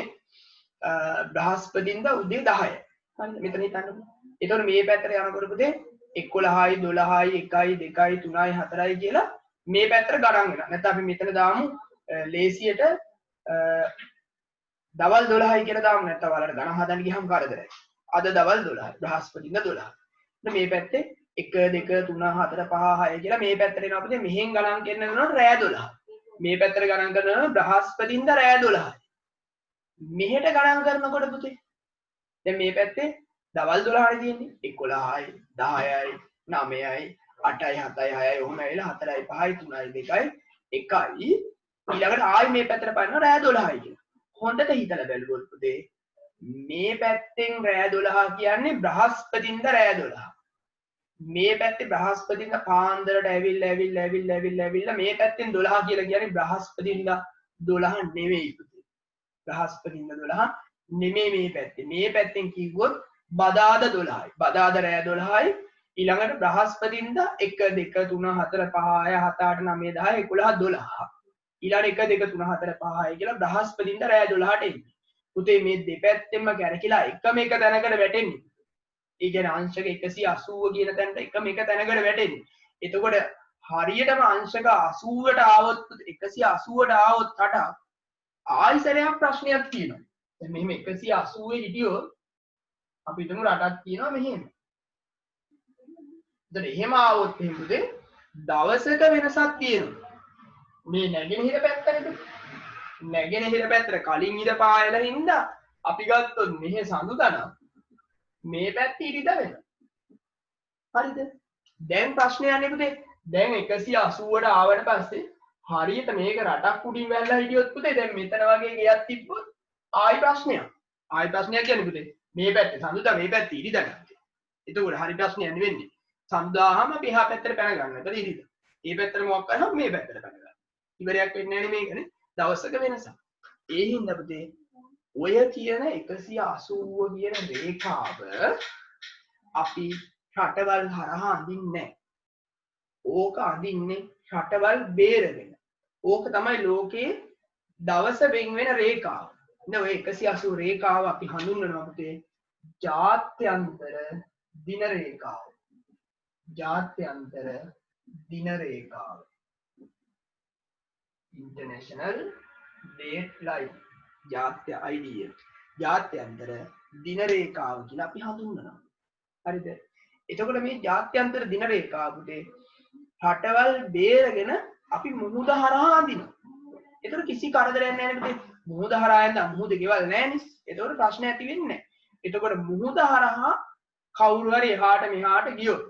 [SPEAKER 1] බ්‍රහස්පතින්දා උදේ 10. හරිද? මෙතන හිතන්නකෝ. ඒතකොට මේ පැත්තට යනකොට පුතේ 11යි 12යි 1යි 2යි 3යි 4යි කියලා මේ පැත්තට ගණන් වෙනවා. නැත්නම් අපි මෙතන දාමු ලේසියට දවල් 12යි කියලා දාමු. නැත්නම් ඔයාලට ගණන් හදන්න ගියහම කරදරයි. අද දවල් 12යි බ්‍රහස්පතින්දා 12. මේ පැත්තේ 1 2 3 4 5 6 කියලා මේ පැත්තට එනවා පුතේ. මෙහෙන් ගණන් කරනකොට රෑ 12. මේ පැත්තට ගණන් කරනවා බ්‍රහස්පතින්දා රෑ 12යි. මෙහෙට ගණන් කරනකොට පුතේ දැන් මේ පැත්තේ දවල් 12යි තියෙන්නේ 11යි 10යි 9යි 8යි 7යි 6යි ඔහොම ඇවිල්ලා 4යි 5යි 3යි 2යි 1යි ඊළඟට ආයි මේ පැත්තට පානවා රෑ 12යි කියලා. හොඳට හිතලා බැලුවොත් පුතේ මේ පැත්තෙන් රෑ 12 කියන්නේ බ්‍රහස්පතින්දා රෑ 12. මේ පැත්තේ බ්‍රහස්පතින්දා පාන්දරට ඇවිල්ලා මේ පැත්තෙන් 12 කියලා කියන්නේ බ්‍රහස්පතින්දා 12 නෙවෙයි පුතේ. බ්‍රහස්පතින්දා 12 නෙමෙයි මේ පැත්තේ. මේ පැත්තෙන් කිව්වොත් බදාදා 12යි. බදාදා රෑ 12යි. ඊළඟට බ්‍රහස්පතින්දා 1 2 3 4 5 6 7 8 9 10 11 12. ඊළඟ 1 2 3 4 5 6 කියලා බ්‍රහස්පතින්ද රෑ 12ට එන්නේ. පුතේ මේ දෙපැත්තෙන්ම කැරකිලා එකම එක තැනකට වැටෙන්නේ. ඒ කියන්නේ අංශක 180 කියන තැනට එකම එක තැනකට වැටෙන්නේ. එතකොට හරියටම අංශක 80ට ආවොත් 180ට ආවොත් රටක් ආයිසරයක් ප්‍රශ්නයක් තියෙනවා. දැන් මෙහෙම 180 හිටියොත් අපි හිතමු රටක් තියෙනවා මෙහෙම. එතකොට එහෙම ආවොත් එහෙම පුතේ දවසක වෙනසක් තියෙනවා. මේ නැගෙනහිර පැත්තනේ. නැගෙනහිර පැත්තට කලින් ඉර පායලා හින්දා අපි ගත්තොත් මෙහෙ සඳු තනක් මේ පැත්තේ ඉරිද වෙනවා. හරිද? දැන් ප්‍රශ්නේ යන්නේ පුතේ දැන් 180ට ආවට පස්සේ හරියට මේක රටක් උඩින් වැල්ලා හිටියොත් පුතේ දැන් මෙතන වගේ ගයක් තිබ්බොත් ආයි ප්‍රශ්නයක්. ආයි ප්‍රශ්නයක් කියන්නේ පුතේ මේ පැත්තේ සඳුද මේ පැත්තේ ඉරිද ගන්න. එතකොට හරි ප්‍රශ්නයක් නෙවෙන්නේ. සඳුදාම අපි එහා පැත්තට පැන ගන්න. එතන ඉරිද. මේ පැත්තට මොකක් කරනවා මේ පැත්තට පැන ගන්න. ඉවරයක් වෙන්නේ නැහැ මේකනේ. දවසක වෙනසක්. ඒ හින්දා පුතේ ඔය කියන 180 කියන රේඛාව අපි රටවල් හරහා අඳින්නේ නැහැ. ඕක අඳින්නේ රටවල් බේරගෙන. ඕක තමයි ලෝකයේ දවස වෙන් වෙන රේඛාව. නේද? ඔය 180 රේඛාව අපි හඳුන්වනවා පුතේ ජාත්‍යන්තර දින රේඛාව. ජාත්‍යන්තර දින රේඛාව. International Date Line. IDL. ජාත්‍යන්තර දින රේඛාව කියලා අපි හඳුන්වනවා. හරිද? එතකොට මේ ජාත්‍යන්තර දින රේඛාව පුතේ රටවල් බේරගෙන අපි මුහුද හරහා අඳිනවා. ඒතර කිසි කරදරයක් නැහැ නේද? මුහුද හරහා යන්න මුහුද ගෙවල් නැහැ නේ. ඒතකොට ප්‍රශ්න ඇති වෙන්නේ නැහැ. එතකොට මුහුද හරහා කවුරු හරි එහාට මෙහාට ගියොත්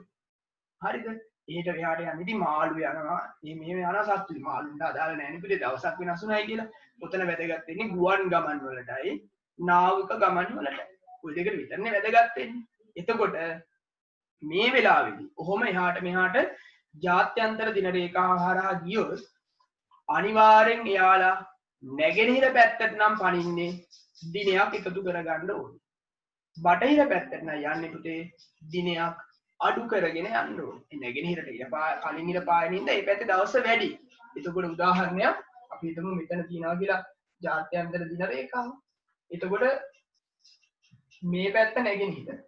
[SPEAKER 1] හරිද? එහෙට මෙහාට යන්න ඉතින් මාළු යනවා. මෙහෙම යනවා සත්තු. මාළුන්ට අදාළ නැහැ නේ පිටේ දවසක් වෙනස් වුණායි කියලා. ඔතන වැදගත් වෙන්නේ ගුවන් ගමන් වලටයි නාවික ගමන් වලටයි. ওই දෙකට විතරනේ වැදගත් වෙන්නේ. එතකොට මේ වෙලාවේදී ඔහොම එහාට මෙහාට ජාත්‍යන්තර දින රේඛාව හරහා ගියොත් අනිවාර්යෙන් එයාලා නැගෙනහිර පැත්තට නම් පනින්නේ දිනයක් එකතු කරගන්න ඕනේ. බටහිර පැත්තට නම් යන්නේ පුතේ දිනයක් අඩු කරගෙන යන්න ඕනේ. නැගෙනහිරට කලින් ඉර පායන ඉඳ ඒ පැත්තේ දවස් වැඩි. එතකොට උදාහරණයක් අපි හිතමු මෙතන තියනවා කියලා ජාත්‍යන්තර දින රේඛාව. එතකොට මේ පැත්ත නැගෙනහිර.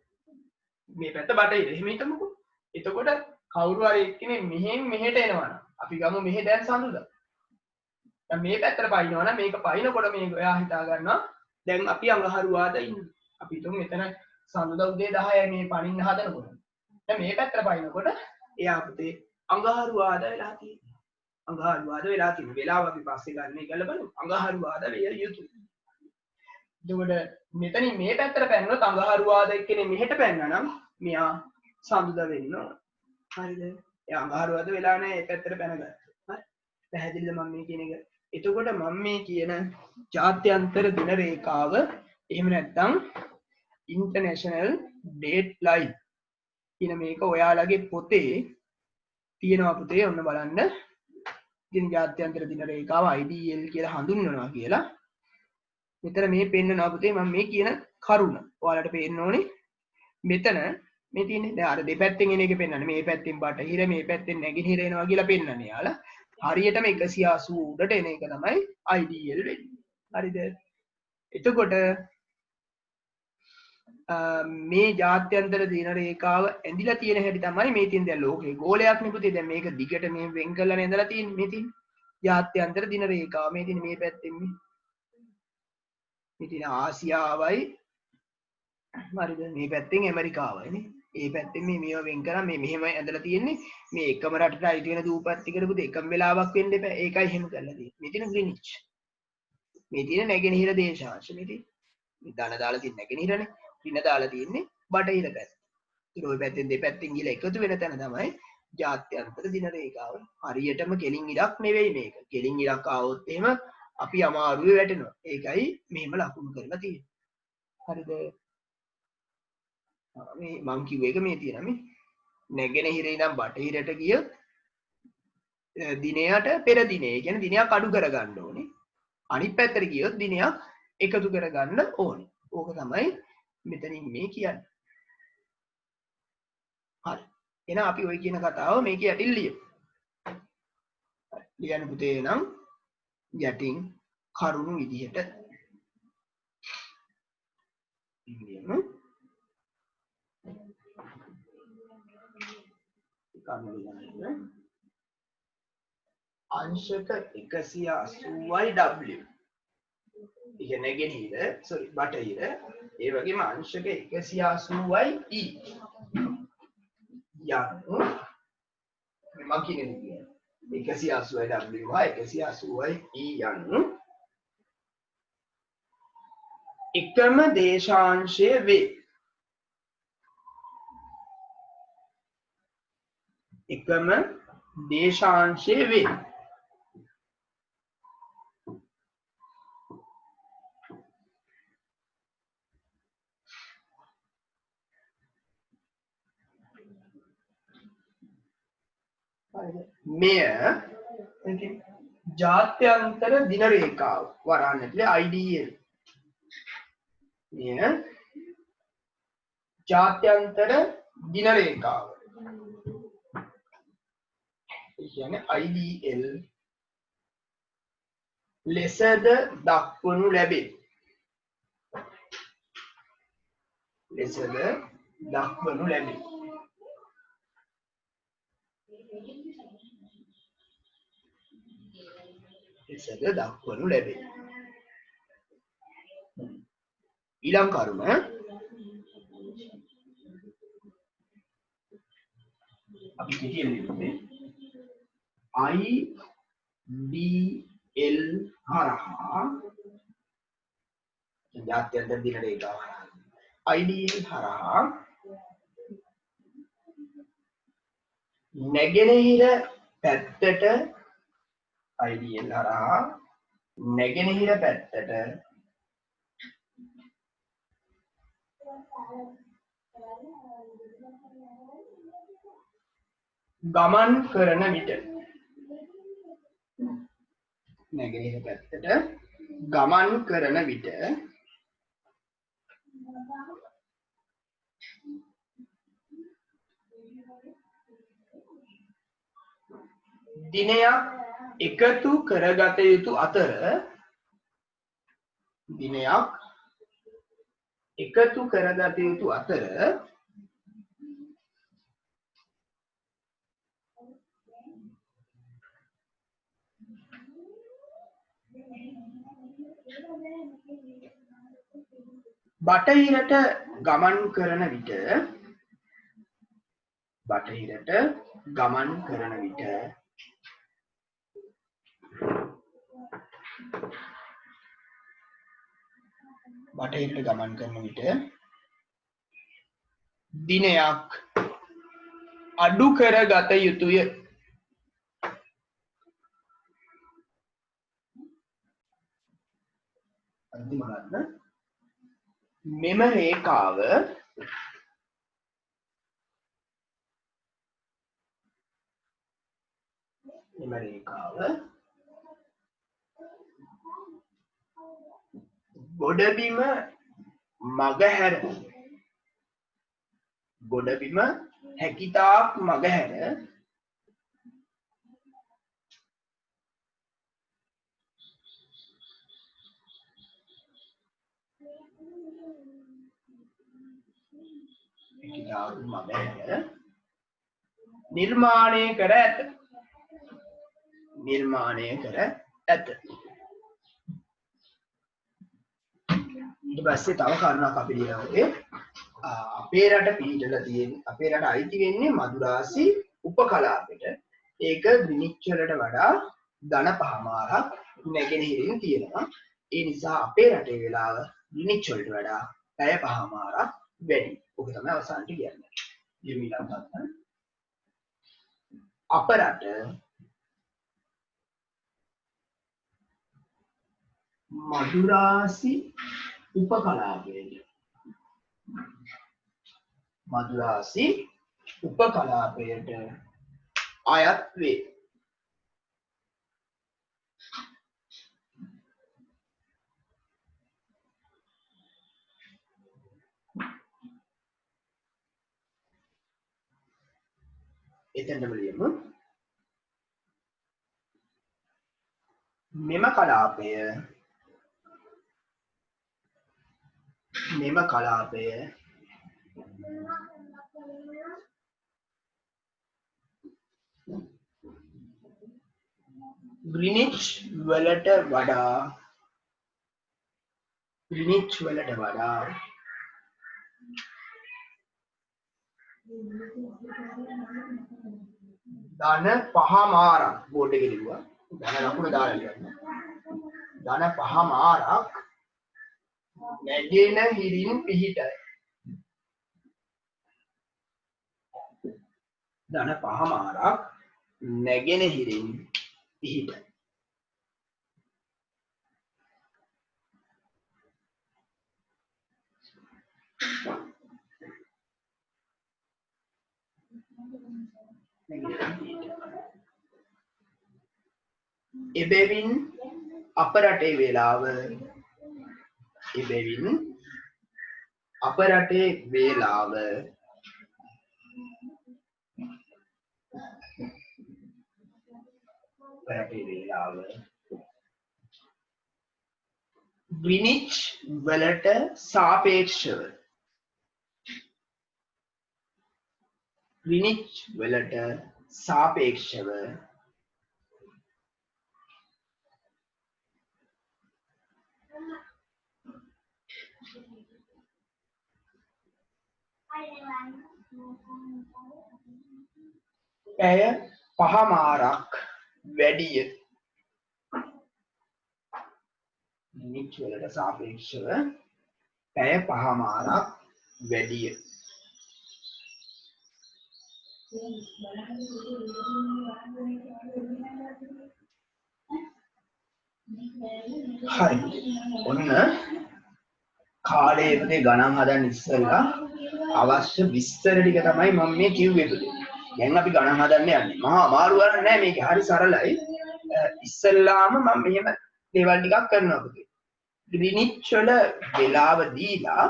[SPEAKER 1] මේ පැත්ත බටහිර. එහෙම හිතමුකෝ. එතකොට කවුරු හරි එක්කෙනෙක් මෙහෙන් මෙහෙට එනවනම් අපි ගමු මෙහෙ දැන් සඳුදා. දැන් මේ පැත්තට පයින්නවා නම් මේක පයින්නකොට මේක එයා හිතා ගන්නවා දැන් අපි අඟහරුවාද ඉන්නේ. අපි හිතමු මෙතන සඳුදා උදේ 10යි මේ පනින්න හදනකොට. දැන් මේ පැත්තට පයින්නකොට එයා පුතේ අඟහරුවාද වෙලා තියෙනවා. අඟහරුවාද වෙලා තියෙනවා. වෙලාව අපි පස්සේ ගන්න එක බලමු. අඟහරුවාද වෙය යුතුයි. එතකොට මෙතනින් මේ පැත්තට පැනනොත් අඟහරුවාද එක්කෙනේ මෙහෙට පැනනා නම් මෙයා සඳුදා වෙන්න ඕන. හරිද? එයා අඟහරුවාද වෙලා නැහැ ඒ පැත්තට පැනගත්තා. හරි. පැහැදිලිද මම මේ කියන එක? එතකොට මම මේ කියන ජාත්‍යන්තර දින රේඛාව එහෙම නැත්නම් International Date Line කියන මේක ඔයාලගේ පොතේ තියෙනවා පුතේ ඔන්න බලන්න. ඉතින් ජාත්‍යන්තර දින රේඛාව IDL කියලා හඳුන්වනවා කියලා. මෙතන මේ පෙන්නනවා පුතේ මම මේ කියන කරුණ. ඔයාලට පේන්න ඕනේ. මෙතන මේ තියෙන්නේ දැන් අර දෙපැත්තෙන් එන එක පෙන්නන්නේ. මේ පැත්තෙන් බටහිර මේ පැත්තෙන් නැගෙනහිර එනවා කියලා පෙන්නන්නේ යාලා. හරියටම 180 උඩට එන එක තමයි IDL වෙන්නේ. හරිද? එතකොට මේ ජාත්‍යන්තර දින රේඛාව ඇඳිලා තියෙන හැටි තමයි මේ තියෙන දැන් ලෝකේ ගෝලයක් නේ පුතේ. දැන් මේක දිගට මේ වෙන් කරලා නේදලා තියෙන්නේ. මේ තියෙන ජාත්‍යන්තර දින රේඛාව මේ තියෙන මේ පැත්තෙන් මේ තියෙන ආසියාවයි හරිද? මේ පැත්තෙන් ඇමරිකාවයි නේ. ඒ පැත්තෙන් මේව වෙන් කරා මේ මෙහෙම ඇඳලා තියෙන්නේ. මේ එකම රටට අයිති වෙන දූපත්තිකට පුතේ එකම වෙලාවක් වෙන්න එපා. ඒකයි එහෙම කරලා තියෙන්නේ. මේ තියෙන ග්‍රීනිච්. මේ තියෙන නැගෙනහිර දේශාංශ මේ තියෙන. මේ ධන දාලා තියෙන නැගෙනහිරනේ. ඍණ දාලා තියෙන්නේ බටහිර පැත්ත. ඊට ඔය පැත්තෙන් දෙපැත්තෙන් ගිහලා එකතු වෙන තැන තමයි ජාත්‍යන්තර දින රේඛාව. හරියටම කෙලින් ඉඩක් නෙවෙයි මේක. කෙලින් ඉඩක් ආවොත් එහෙම අපි අමාරුවේ වැටෙනවා. ඒකයි මෙහෙම ලකුණු කරලා තියෙන්නේ. හරිද? මේ මං කිව්ව එක මේ තියෙන මේ නැගෙනහිර ඉඳන් බටහිරට ගියොත් දිනයට පෙර දිනේ. ඒ කියන්නේ දිනයක් අඩු කරගන්න ඕනේ. අනිත් පැත්තට ගියොත් දිනයක් එකතු කරගන්න ඕනේ. ඕක තමයි මෙතනින් මේ කියන්නේ. හරි. එහෙනම් අපි ওই කියන කතාව මේකේ යටින් ලියමු. හරි. ලියන්න පුතේ නම් යටින් කරුණු විදිහට ඉංග්‍රීසියෙන් කරුණු ලියන්න අංශක 180යි W ඉක නැගෙනහිර සෝරි බටහිර ඒ වගේම අංශක 180යි E යන්නු මම කියන්නේ 180යි W හා 180යි E යන්නු එකම දේශාංශය වේ එකම දේශාංශය වේ මෙය ජාත්‍යන්තර දින රේඛාව වරහන් ඇතුලේ IDL මෙය ජාත්‍යන්තර දින රේඛාව ඒ කියන්නේ IDL ලෙසද දක්වනු ලැබේ ලෙසද දක්වනු ලැබේ ලෙසද දක්වනු ලැබේ ඊළඟ කරුණ අපි කියන්නේ IDL හරහා ජාත්‍යන්තර දින රේඛාව IDL හරහා නැගෙනහිර පැත්තට IDL හරහා නැගෙනහිර පැත්තට ගමන් කරන විට නැගෙනහිර පැත්තට ගමන් කරන විට දිනයක් එකතු කරගත යුතු අතර දිනයක් එකතු කරගත යුතු අතර බටහිරට ගමන් කරන විට බටහිරට ගමන් කරන විට බටහිරට ගමන් කරන විට දිනයක් අඩු කරගත යුතුය අන්තිම ගන්න මෙම රේඛාව ගොඩබිම මගහැර ගොඩබිම හැකිතාක් මගහැර නිර්මාණය කර ඇත ඊට පස්සේ තව කරුණක් අපි ලියනවා අපේ රට පිහිටලා තියෙන අපේ රට අයිති වෙන්නේ මදුරාසි උපකලාපෙට ඒක ග්‍රීනිච් වලට වඩා ධන පහමාරක් නැගෙනහිරින් තියෙනවා ඒ නිසා අපේ රටේ වෙලාව ග්‍රීනිච් වලට වඩා පැය පහමාරක් වැඩි ඔක තමයි අවසානට කියන්නේ ඊළඟ ගන්න අප රට මදුරාසි උපකලාපයට අයත් වේ එතනම ලියමු මෙම කලාපය ග්‍රීනිච් වලට වඩා ධන පහමාරක් බෝඩ් එකේ ලිව්වා. ධන ලකුණ දාලා ලියන්න. ධන පහමාරක් නැගෙන හිරින් පිහිටයි. ධන පහමාරක් නැගෙන හිරින් පිහිටයි. එබැවින් අප රටේ වේලාව ග්‍රීනිච් වලට සාපේක්ෂව පැය පහමාරක් වැඩිය. ග්‍රීනිච් වලට සාපේක්ෂව පැය පහමාරක් වැඩිය. හරි. ඔන්න කාලයේ පුතේ ගණන් හදන්න ඉස්සෙල්ලා අවශ්‍ය විස්තර ටික තමයි මම මේ කිව්වේ පුතේ. දැන් අපි ගණන් හදන්න යන්නේ. මහා අමාරු වරක් නෑ මේක. හරි සරලයි. ඉස්සෙල්ලාම මම මෙහෙම දේවල් ටිකක් කරනවා පුතේ. ග්‍රීනිච් වල වෙලාව දීලා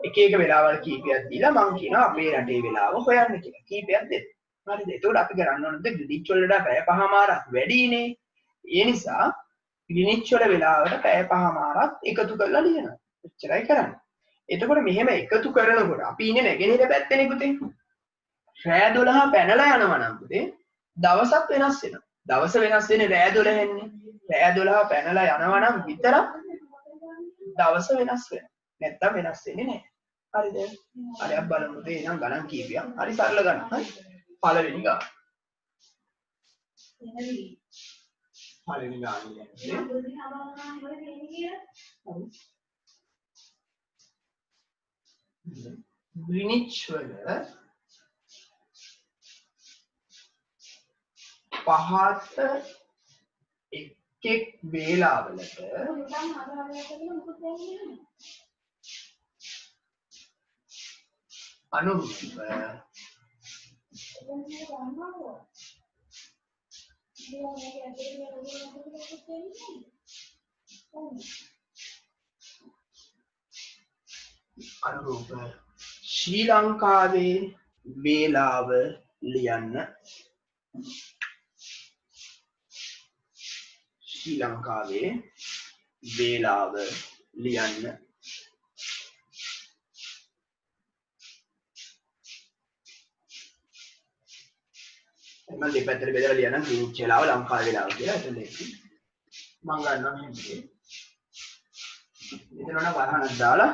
[SPEAKER 1] එක වෙලාවල් කීපයක් දීලා මම කියනවා අපේ රටේ වෙලාව හොයන්න කියලා. කීපයක් දෙන්න. හරිද? එතකොට අපි කරන්න ඕනද ග්‍රීනිච් වලට පැය පහමාරක් වැඩිනේ. ඒ නිසා ග්‍රීනිච් වල වෙලාවට පැය පහමාරක් එකතු කරලා ලියනවා. එච්චරයි කරන්නේ. එතකොට මෙහෙම එකතු කරනකොට අපි ඉන්නේ නැගෙනහිර පැත්තේනේ පුතේ. රෑ 12 පැනලා යනවා නම් පුතේ දවසක් වෙනස් වෙනවා. දවස වෙනස් වෙන්නේ රෑ 12 න්නේ. රෑ 12 පැනලා යනවා නම් විතරක් දවස වෙනස් වෙනවා. නැත්තම් වෙනස් වෙන්නේ නැහැ. හරිද? හරි අපි බලමු පුතේ එහෙනම් ගණන් කීපයක්. හරි සරල ගණන්. හරි. පළවෙනි ගාන. ග්‍රීනිච් වල පහත එක් වේලාවලට අනුරූප ශ්‍රී ලංකාවේ වේලාව ලියන්න. ශ්‍රී ලංකාවේ වේලාව ලියන්න. මම දෙපැත්තට බෙදලා ලියන්න ග්‍රීනිච් වේලාව ලංකාවේ වේලාව කියලා. එතන දෙන්නේ මම ගන්නවා මෙහෙම. මෙතන උන වරහණක් දාලා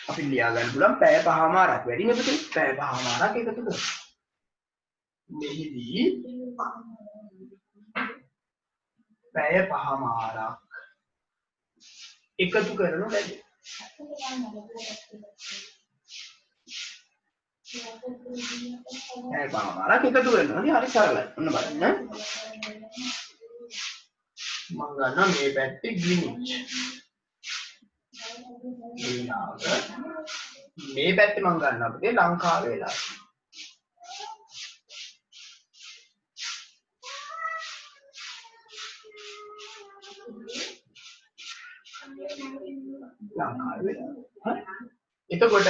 [SPEAKER 1] අපි ලියා ගන්න පුළුවන් පැය පහමාරක් වැඩිනේ පුතේ. පැය පහමාරක් එකතු කරමු. මෙහිදී පැය පහමාරක් එකතු කරනු ලැබේ. පැය පහමාරක් එකතු කරනවා. හරි සරලයි. ඔන්න බලන්න. මම ගන්නවා මේ පැත්තේ ග්‍රීනිච්. මේ පැත්තේ මම ගන්නවා පුතේ ලංකාවේ වෙලාව. එතකොට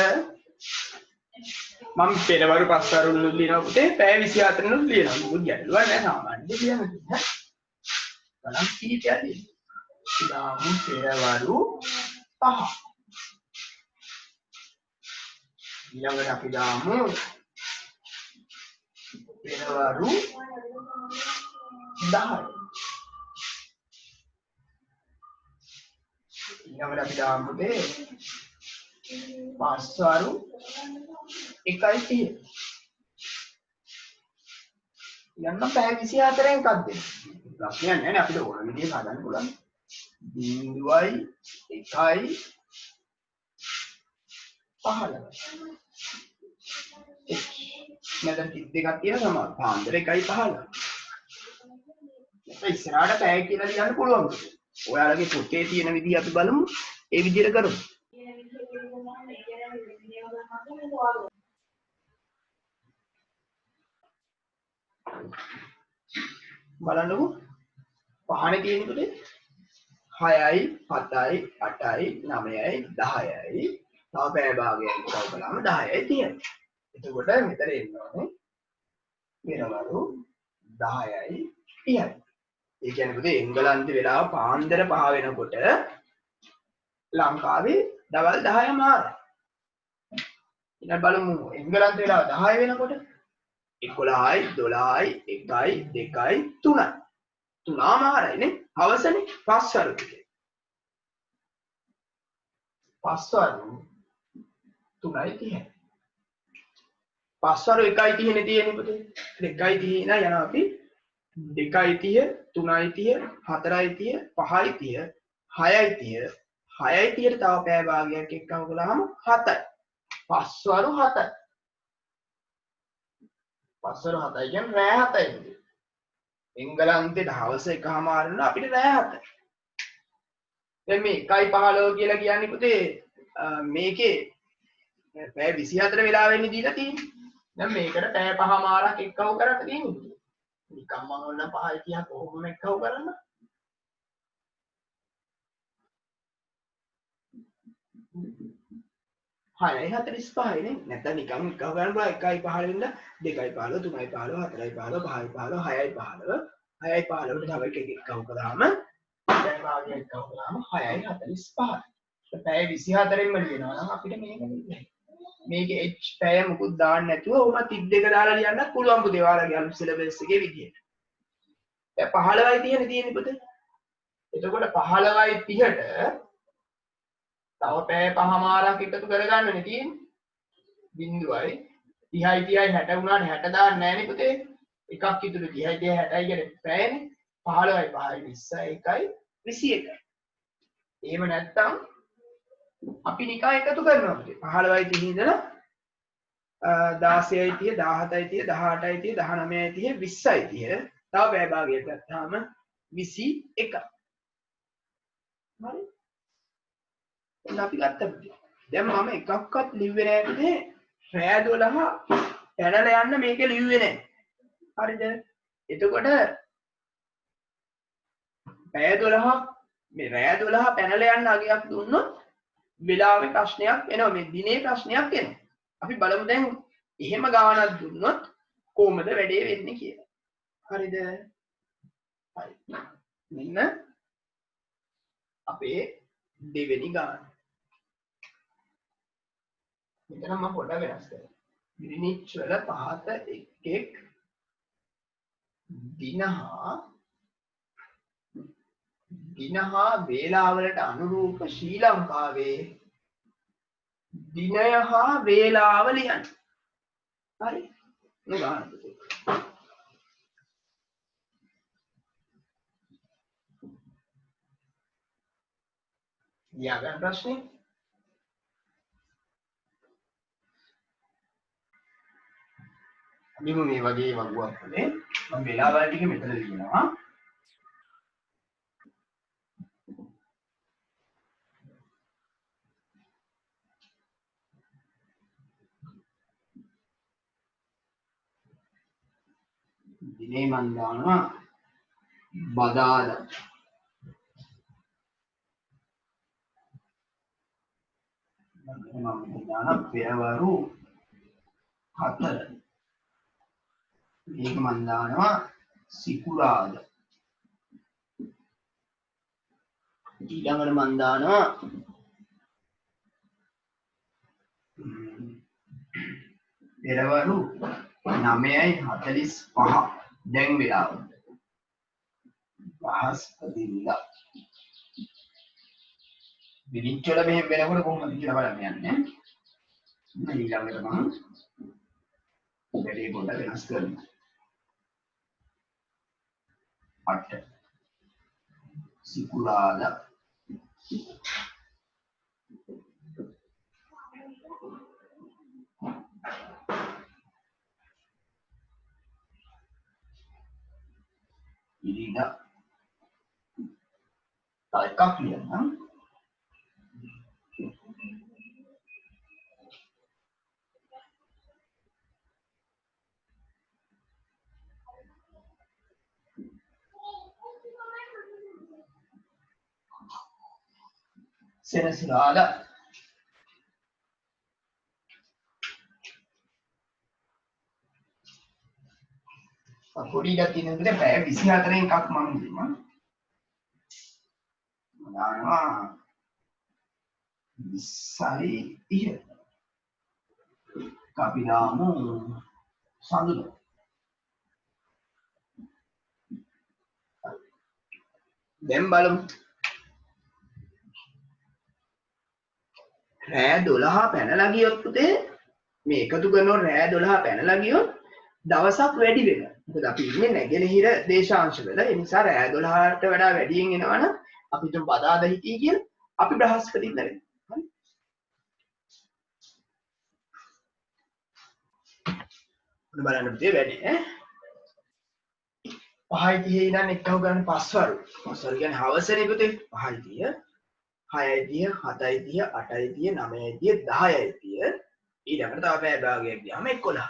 [SPEAKER 1] මම පෙරවරු පස්වරුන් ලියනවා පුතේ පැය 24 නුත් ලියනවා. මොකද ගැටලුවක් නැහැ සාමාන්‍යයෙන් ලියන්න තියෙන. ගණන් කීපයක් දාමු පෙරවරු 5 ඊළඟට අපි දාමු පෙරවරු 10 ඊළඟට අපි දාමු පස්වරු 1:30 යන්න පැය 24න් එකක් දෙන්න. ප්‍රශ්නයක් නැහැ නේ අපිට ඕන විදිහට හදන්න පුළුවන්. 0.1 15 මෙතන 32ක් තියෙන සමාන පාන්දර 1.15 මේක ඉස්සරහට පැය කියලා ලියන්න පුළුවන්. ඔයාලගේ පොතේ තියෙන විදිහ අපි බලමු. ඒ විදිහට කරමු. බලන්නකෝ පහනේ තියෙන පුතේ 6යි 7යි 8යි 9යි 10යි තව පැය භාගයක් ඉස්සව බලන්න 10යි 30යි. එතකොට මෙතන එන්නේ පෙරවරු 10යි 30යි. ඒ කියන්නේ පුතේ එංගලන්තේ වෙලාව පාන්දර 5 වෙනකොට ලංකාවේ දවල් 10ම ආරයි. ඊට බලමු එංගලන්තේ වෙලාව 10 වෙනකොට 11යි 12යි 1යි 2යි 3යි. 3ම ආරයි නේ. හවසනේ පස්වරු ටිකේ. පස්වරු 3:30. පස්වරු 1:30 නේ තියෙන්නේ පුතේ. 2:30 නා යනවා අපි 2:30 3:30 4:30 5:30 6:30 6:30ට තව පැය භාගයක් එක්කම කළාම 7යි. පස්වරු 7යි. පස්වරු 7යි කියන්නේ රෑ 7යි පුතේ. එංගලන්තේ හවස 1:00 අපිට රෑ 7යි. දැන් මේ 1:15 කියලා කියන්නේ පුතේ මේකේ පැය 24 වෙලා වෙන්නේ දීලා තියෙන්නේ. දැන් මේකට පැය 5මාරක් එක්කව කරන්න තියෙන්නේ. නිකම්ම ඕන 5:30 කොහොම එක්කව කරන්න? හයයි 45යි නේ. නැත්නම් නිකම් එක්කව ගන්න බෑ 1:15 ඉඳලා 2:15 3:15 4:15 5:15 6:15 6:15ට තව එකක් එක්කව කරාම පැය භාගයක් එක්කව කරාම 6:45. පැය 24න්ම ලියනවා නම් අපිට මේක නෙමෙයි. මේකේ h පැය මුකුත් දාන්න නැතුව උම 32 දාලා ලියන්නත් පුළුවන් පුතේ ඔයාලගේ අලුත් සිලබස් එකේ විදියට. දැන් 15යි තියෙන්නේ පුතේ. එතකොට 15:30ට තව පැය 5මාරක් එකතු කරගන්නනේ තියෙන්නේ. බිඳුවයි 30යි 60 වුණානේ 60 දාන්න නෑනේ පුතේ. එකක් ඉතුරු 30යි 60යි කියන්නේ පැයනේ. 15යි 5යි 20යි 1යි 21යි. එහෙම නැත්තම් අපි නිකන් එකතු කරනවා පුතේ. 15යි 30 ඉඳලා 16යි 30 17යි 30 18යි 30 19යි 30 20යි 30 තව පැය භාගයක් ගත්තාම 21යි. හරි. අපි ගත්තා පුතේ. දැන් මම එකක්වත් ලිව්වේ නෑ පුතේ. රෑ 12 පැනලා යන්න මේකේ ලිව්වේ නෑ. හරිද? එතකොට පැය 12 මේ රෑ 12 පැනලා යන්න අගයක් දුන්නොත් වෙලාවේ ප්‍රශ්නයක් එනවා. මේ දිනේ ප්‍රශ්නයක් එනවා. අපි බලමු දැන් එහෙම ගානක් දුන්නොත් කොහොමද වැඩේ වෙන්නේ කියලා. හරිද? හරි. මෙන්න අපේ දෙවෙනි ගාන. මෙතන මම පොඩ්ඩක් වෙනස් කරනවා. ග්‍රීනිච් වල පහත එක් දින හා වේලාවලට අනුරූප ශ්‍රී ලංකාවේ දිනය හා වේලාව ලියන්න. හරි. නුගාන පුතේ. ලියාගන්න ප්‍රශ්නේ. අපි මේ වගේ වගුවක් කළේ මම වෙලාවල් ටික මෙතන ලියනවා. දිනේ මන් දානවා බදාදා. මම දානවා පෙරවරු 4. මේක මන් දානවා සිකුරාදා. ඊළඟට මන් දානවා පෙරවරු 9:45 දැන් වෙලාව බ්‍රහස්පතින්දා මිනිත්තු වල මෙහෙම වෙනකොට කොහොමද කියලා බලන්න යන්නේ ඊළඟට මම වැඩේ පොඩ්ඩක් වෙනස් කරනවා 8 සිකුරාදා ඉරිදා එකක් ලියන්න සෙනසුරාදා පොඩි එකක් තියෙන විදිහට පැය 24 එකක් මම දෙනවා දානවා 20 අපි දාමු සඳුදා දැන් බලමු රෑ 12 පැනලා ගියොත් පුතේ මේ එකතු කරනවා රෑ 12 පැනලා ගියොත් දවසක් වැඩි වෙනවා. මොකද අපි ඉන්නේ නැගෙනහිර දේශාංශවල. ඒ නිසා රෑ 12ට වඩා වැඩියෙන් එනවනම් අපි තුන් බදාද හිටියේ කියලා අපි බ්‍රහස්පතින්ද වෙනවා. හරි? ඔන්න බලන්න පුතේ වැඩි ඈ. 5:30 ඉඳන් එක්කව ගන්න පස්වරු. පස්වරු කියන්නේ හවසනේ පුතේ. 5:30 6:30 7:30 8:30 9:30 10:30 ඊළඟට තව පැය භාගයක් ගියාම 11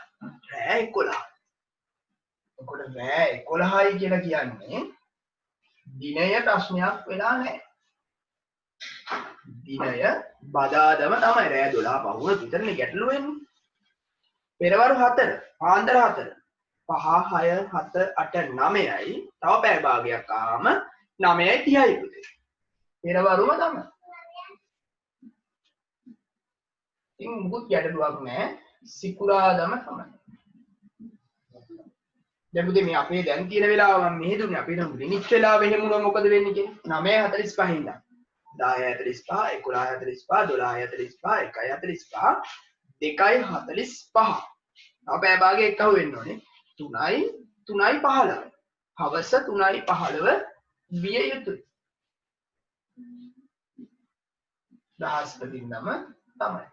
[SPEAKER 1] රෑ 11 ඔකට රෑ 11යි කියලා කියන්නේ දිනය ප්‍රශ්නයක් වෙලා නැහැ දිනය බදාදම තමයි රෑ 12 පහුව විතරනේ ගැටලුව වෙන්නේ පෙරවරු 4 පාන්දර 4 5 6 7 8 9යි තව පැය භාගයක් ආවම 9:30යි පුතේ පෙරවරුම තමයි ඉතින් මුකුත් ගැටලුවක් නැහැ සිකුරාදම තමයි දැන් පුතේ මේ අපේ දැන් තියෙන වෙලාව මම මෙහෙ දුන්නේ අපේ නම් මිනිත් වෙලාව එහෙම වුණොත් මොකද වෙන්නේ කියන්නේ 9:45 ඉඳන් 10:45 11:45 12:45 1:45 2:45 අපේ භාගයේ එක්ක වෙන්න ඕනේ 3:15 හවස 3:15 විය යුතුයි බ්‍රහස්පතින්දම තමයි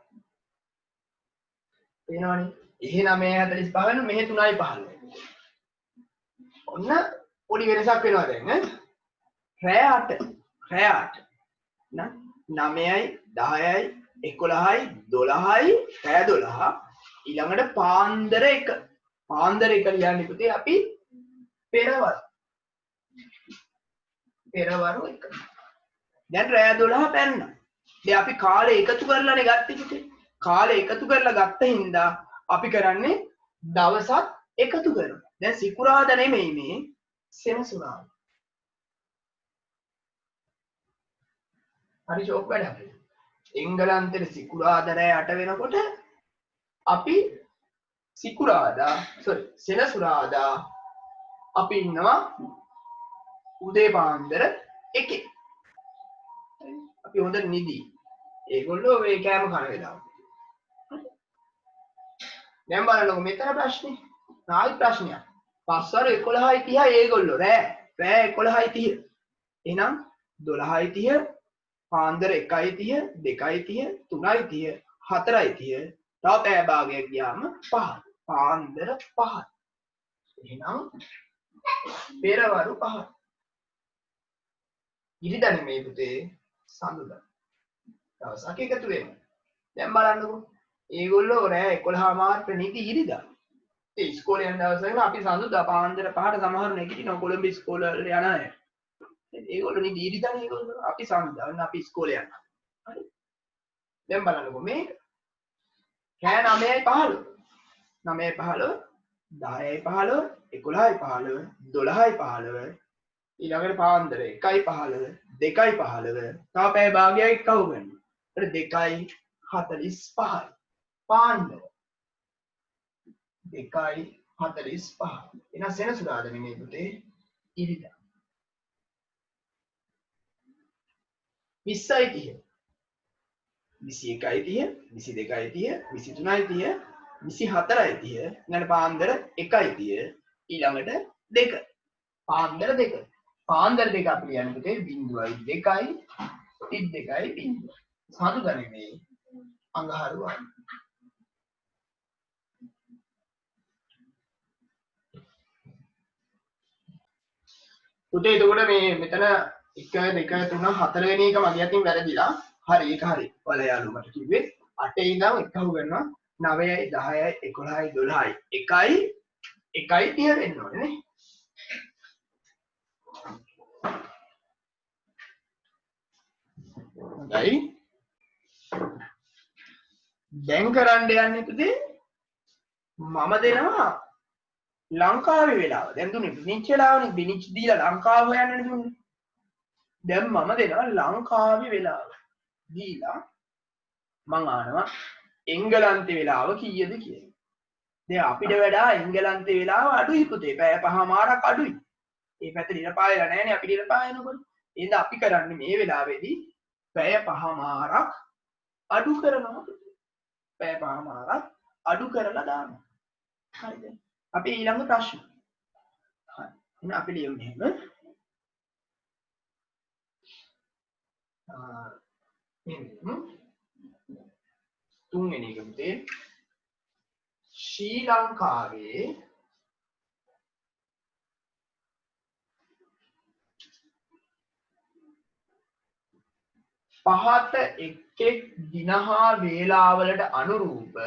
[SPEAKER 1] පේනවනේ එහෙ 9:45 වෙන මෙහෙ 3:15 ඔන්න පොඩි වෙනසක් වෙනවා දැන් රෑ 8 9යි 10යි 11යි 12යි රෑ 12 ඊළඟට පාන්දර 1 ලියන්නේ පුතේ අපි පෙරවරු 1 දැන් රෑ 12 පැන්නා දැන් අපි කාලය එකතු කරලානේ ගත්තේ පුතේ කාලය එකතු කරලා ගත්ත හින්දා අපි කරන්නේ දවසත් එකතු කරනවා දැන් සිකුරාදා නෙමෙයි මේ සෙනසුරාදා හරි ෂෝක් වැඩක් එංගලන්තේ සිකුරාදා රෑ 8 වෙනකොට අපි සෙනසුරාදා අපි ඉන්නවා උදේ පාන්දර 1 අපි හොඳ නිදි ඒගොල්ලෝ මේ කෑම කන වෙලාව දැන් බලන්නකො මෙතන ප්‍රශ්නේ නායි ප්‍රශ්නයක් පස්වර 11:30 ඒගොල්ලෝ රෑ 11:30 එහෙනම් 12:30 පාන්දර 1:30 2:30 3:30 4:30 තව පැය භාගයක් ගියාම 5 පාන්දර 5 එහෙනම් පෙරවරු 5 ඉරිදා නෙමෙයි පුතේ සඳුදා දවසක් එකතු වෙනවා දැන් බලන්නකො ඒගොල්ලෝ රෑ 11:00 නිදි ඉරිදා ඒ ඉස්කෝලේ යන දවසෙම අපි සඳුදා පාන්දර 5ට සමහරු නැගිටිනවා කොළඹ ඉස්කෝල වල යන අය ඒගොල්ලෝ නිදි ඉරිදානේ ඒගොල්ලෝ අපි සඳුදා වෙන අපි ඉස්කෝලේ යනවා හරි දැන් බලන්නකො මේක රෑ 9:15 10:15 11:15 12:15 ඊළඟට පාන්දර 1:15 2:15 තව පැය භාගයක් කවු ගන්න. ඒතර 2:45 පාන්දර 2:45 එන සෙනසුරාදා නෙමෙයි පුතේ ඉරිදා 20:30 21:30 22:30 23:30 24:30 ඊළඟ පාන්දර 1:30 ඊළඟට 2 පාන්දර 2 පාන්දර 2 අපි ලියන්නේ පුතේ 0.2 32 සාදු ගණනේ අඟහරුවා පුතේ එතකොට මේ මෙතන 1 2 3 4 වෙනි එක මගේ අතින් වැරදිලා හරි ඒක හරි ඔයාලා යාළුවා මට කිව්වේ 8 ඉඳන් එකහුව ගන්නවා 9යි 10යි 11යි 12යි 1යි 30 වෙන්න ඕනේ නේ හොඳයි දැන් කරන්න යන්නේ පුතේ මම දෙනවා ලංකාවේ වෙලාව දැන් දුන්නේ විනිච්ච වෙලාවනේ විනිච්ච දීලා ලංකාව හොයන්නනේ දුන්නේ දැන් මම දෙනවා ලංකාවේ වෙලාව දීලා මං අහනවා එංගලන්තේ වෙලාව කීයද කියලා දැන් අපිට වඩා එංගලන්තේ වෙලාව අඩුයි පුතේ පැය පහමාරක් අඩුයි ඒ පැත්තට ඉර පායලා නැහැනේ අපිට ඉර පායනකොට එහෙනම් අපි කරන්නේ මේ වෙලාවේදී පැය පහමාරක් අඩු කරනවා පැය පහමාරක් අඩු කරලා දානවා හරිද අපි ඊළඟ ප්‍රශ්න හරි එහෙනම් අපි ලියමු එහෙම තුන්වෙනි එක පුතේ ශ්‍රී ලංකාවේ පහත එක් දින හා වේලාවලට අනුරූප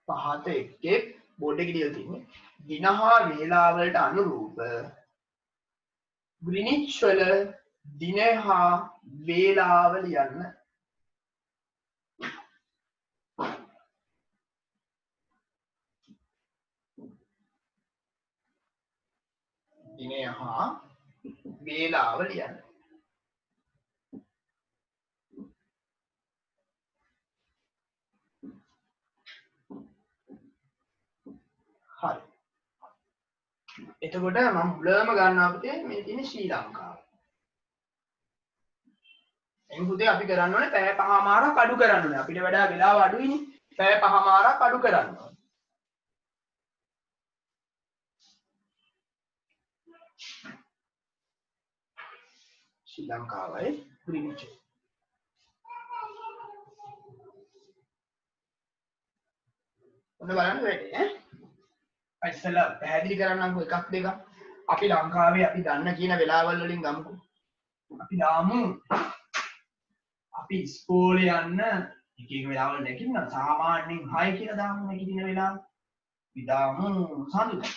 [SPEAKER 1] පහත එක් බෝඩ් එකේ ලියලා තියෙන්නේ දින හා වේලාවලට අනුරූප ග්‍රීනිච් වල දින හා වේලාව ලියන්න දිනය හා වේලාව ලියන්න හරි එතකොට මම මුලම ගන්නවා පුතේ මේ තියෙන ශ්‍රී ලංකාව එම් පුතේ අපි කරන්න ඕනේ පැය පහමාරක් අඩු කරන්න ඕනේ අපිට වඩා වෙලාව අඩුයිනේ පැය පහමාරක් අඩු කරන්න ඕනේ ශ්‍රී ලංකාවයි ග්‍රීනිච් ඔන්න බලන්න වැඩි ඈ ඉස්සෙල්ලා පැහැදිලි කරන්නම්කෝ එකක් දෙකක් අපි ලංකාවේ අපි දන්න කියන වෙලාවල් වලින් ගමුකෝ අපි දාමු අපි ඉස්කෝලේ යන්න එක එක වෙලාවල් නැගිටිනවා සාමාන්‍යයෙන් 6 කියලා දාමු නැගිටින වෙලාව අපි දාමු සඳුදා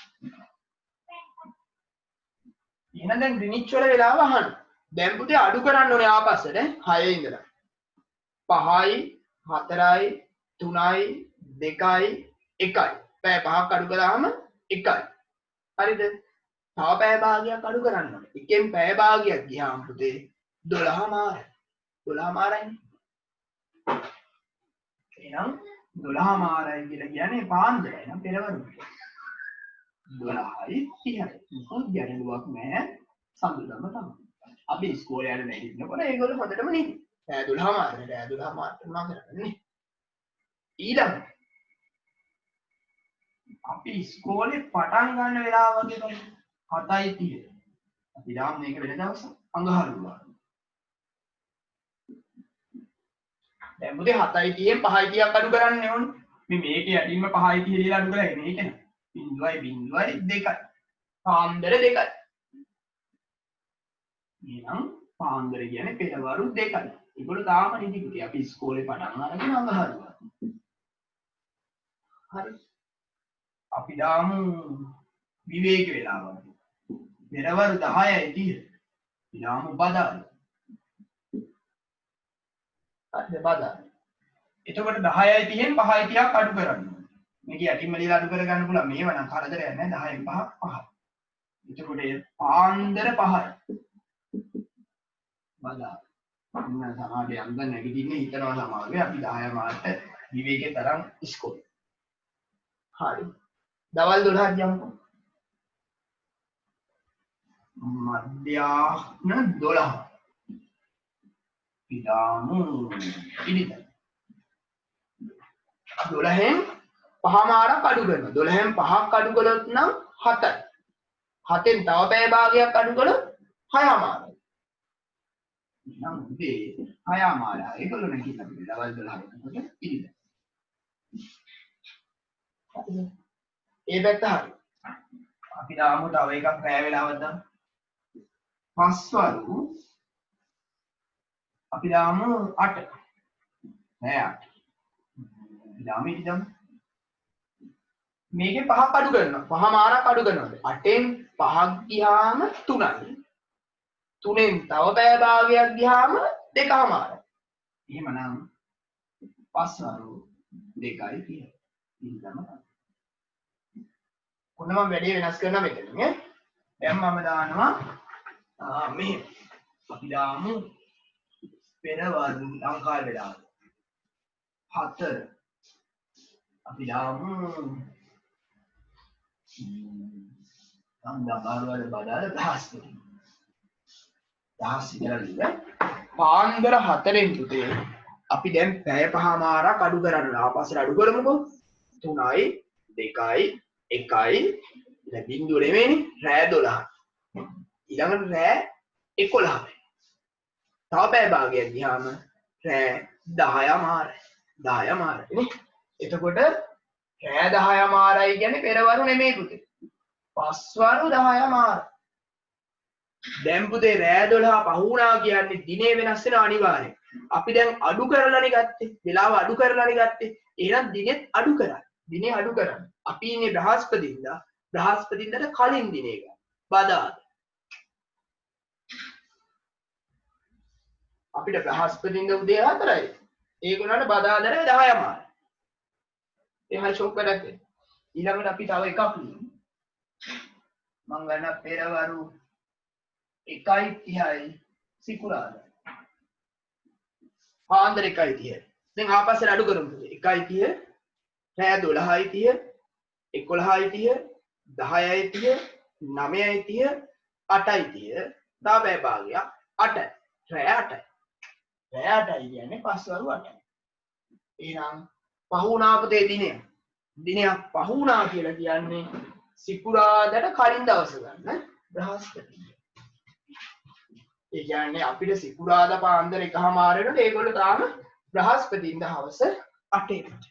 [SPEAKER 1] එහෙනම් දැන් ග්‍රීනිච් වල වෙලාව අහන්න දැන් පුතේ අඩු කරන්න ඕනේ ආපස්සට 6 ඉඳලා 5යි 4යි 3යි 2යි 1යි පැය පහක් අඩු කළාම 1යි හරිද තව පැය භාගයක් අඩු කරන්න ඕනේ එකෙන් පැය භාගයක් ගියාම පුතේ 12මාරයි 12මාරයිනේ එහෙනම් 12මාරයි කියලා කියන්නේ පාන්දරයි නම් පෙරවරු 12යි 30යි මොකද ගැටලුවක් නැහැ සම්බුදම තමයි අපි ඉස්කෝලේ යන නැගිටිනකොට ඒගොල්ලෝ හොඳටම නිදි පැය 12මාරට පැය 12මාරට මොනවා කරන්නේ ඊළඟ අපි ඉස්කෝලේ පටන් ගන්න වෙලාව වගේ තමයි 7:30 අපි දාමු මේක වෙන දවසක් අඟහරුවා දැන් මුදේ 7:30න් 5:30ක් අඩු කරන්න ඕනේ මේ මේකේ යටින්ම 5:30 ලියලා අඩු කරලා මේක නේ 0.02යි පාන්දර 2යි එහෙනම් පාන්දර කියන්නේ පෙරවරු 2යි ඒගොල්ලෝ තාම නිදි පුතේ අපි ඉස්කෝලේ පටන් අරගෙන අඟහරුවා හරි අපි දාමු විවේක වෙලාව පෙරවරු 10යි 30 දාමු බදාද හරිද බදාද එතකොට 10යි 30න් 5:30ක් අඩු කරන්න මේක යටින්ම ලියලා අඩු කර ගන්න පුළුවන්. මේව නම් කරදරයක් නැහැ. 10න් 5ක් 5. එතකොට පාන්දර 5යි. බදා. මම සමාජයේ අංග නැගිටින්නේ හිතනවා සමාජයේ අපි 10 මාට විවේකේ තරම් ඉස්කෝලේ. හරි. දවල් 12ක් යමුකෝ. මධ්‍යාහ්න 12. පිටාමු ඉදිරියට. 12න් 5මාරක් අඩු කරනවා. 12න් 5ක් අඩු කළොත් නම් 7යි. 7න් තව පැය භාගයක් අඩු කළොත් 6මාරයි. නම් මේ 6මාරයි. ඒගොල්ලෝ නැගිටින්න අපිට දවල් 12කට ඉදිරියට. ඒ පැත්ත හරි. අපි දාමු තව එකක් රැය වෙලාවක් දාමු. පස්වරු අපි දාමු 8. නෑ 8. දාමු ඉතින් මේකේ 5ක් අඩු කරනවා. 5මාරක් අඩු කරනවා. 8න් 5ක් ගියාම 3යි. 3න් තව පැය භාගයක් ගියාම 2මාරයි. එහෙමනම් පස්වරු 2යි 30. ඉතින්ම කොහොමද මම වැඩේ වෙනස් කරනවා මෙතන නේ. දැන් මම දානවා මෙහෙම. අපි දාමු පෙරවරු ලංකාවේ වෙලාව 4. අපි දාමු අන්දමාරවල බදාල 10. 10 ඉඳලා ඉන්න පාන්දර 4න් පුතේ අපි දැන් පැය 5මාරක් අඩු කරනවා. ආපස්සට අඩු කරමුකෝ. 3යි 2යි 1යි දැන් බිංදුව නෙමෙයිනේ රෑ 12. ඊළඟට රෑ 11යි. තව පැය භාගයක් ගියාම රෑ 10මාරයි. 10මාරයි නේ. එතකොට රෑ 10මාරයි කියන්නේ පෙරවරු නෙමෙයි පුතේ. පස්වරු 10මාරයි. දැන් පුතේ රෑ 12 පහ වුණා කියන්නේ දිනේ වෙනස් වෙන අනිවාර්යයෙන්. අපි දැන් අඩු කරලානේ ගත්තේ. වෙලාව අඩු කරලානේ ගත්තේ. එහෙනම් දිනෙත් අඩු කරන්න. දිනේ අඩු කරන්න. අපි ඉන්නේ බ්‍රහස්පතින්දා. බ්‍රහස්පතින්දාට කලින් දිනේ ගන්න. බදාද. අපිට බ්‍රහස්පතින්දා උදේ 4යි. ඒගොල්ලන්ට බදාදට 10මාරයි. එහා ෂොක් වැඩක්. ඊළඟට අපි තව එකක් ලියමු. මම ගන්න පෙරවරු 1:30යි සිකුරාදා. පාන්දර 1:30. දැන් ආපස්සට අඩු කරමු. 1:30 රෑ 12:30 11:30 10:30 9:30 8:30 තව පැය භාගයක් 8යි. රෑ 8යි. රෑ 8යි කියන්නේ පස්වරු 8යි. එහෙනම් පහ වුණා පුතේ දිනය. දිනයක් පහ වුණා කියලා කියන්නේ සිකුරාදාට කලින් දවස ගන්න බ්‍රහස්පති. ඒ කියන්නේ අපිට සිකුරාදා පාන්දර 1:00 වෙනකොට ඒගොල්ලෝ තාම බ්‍රහස්පතින්දා හවස 8ට.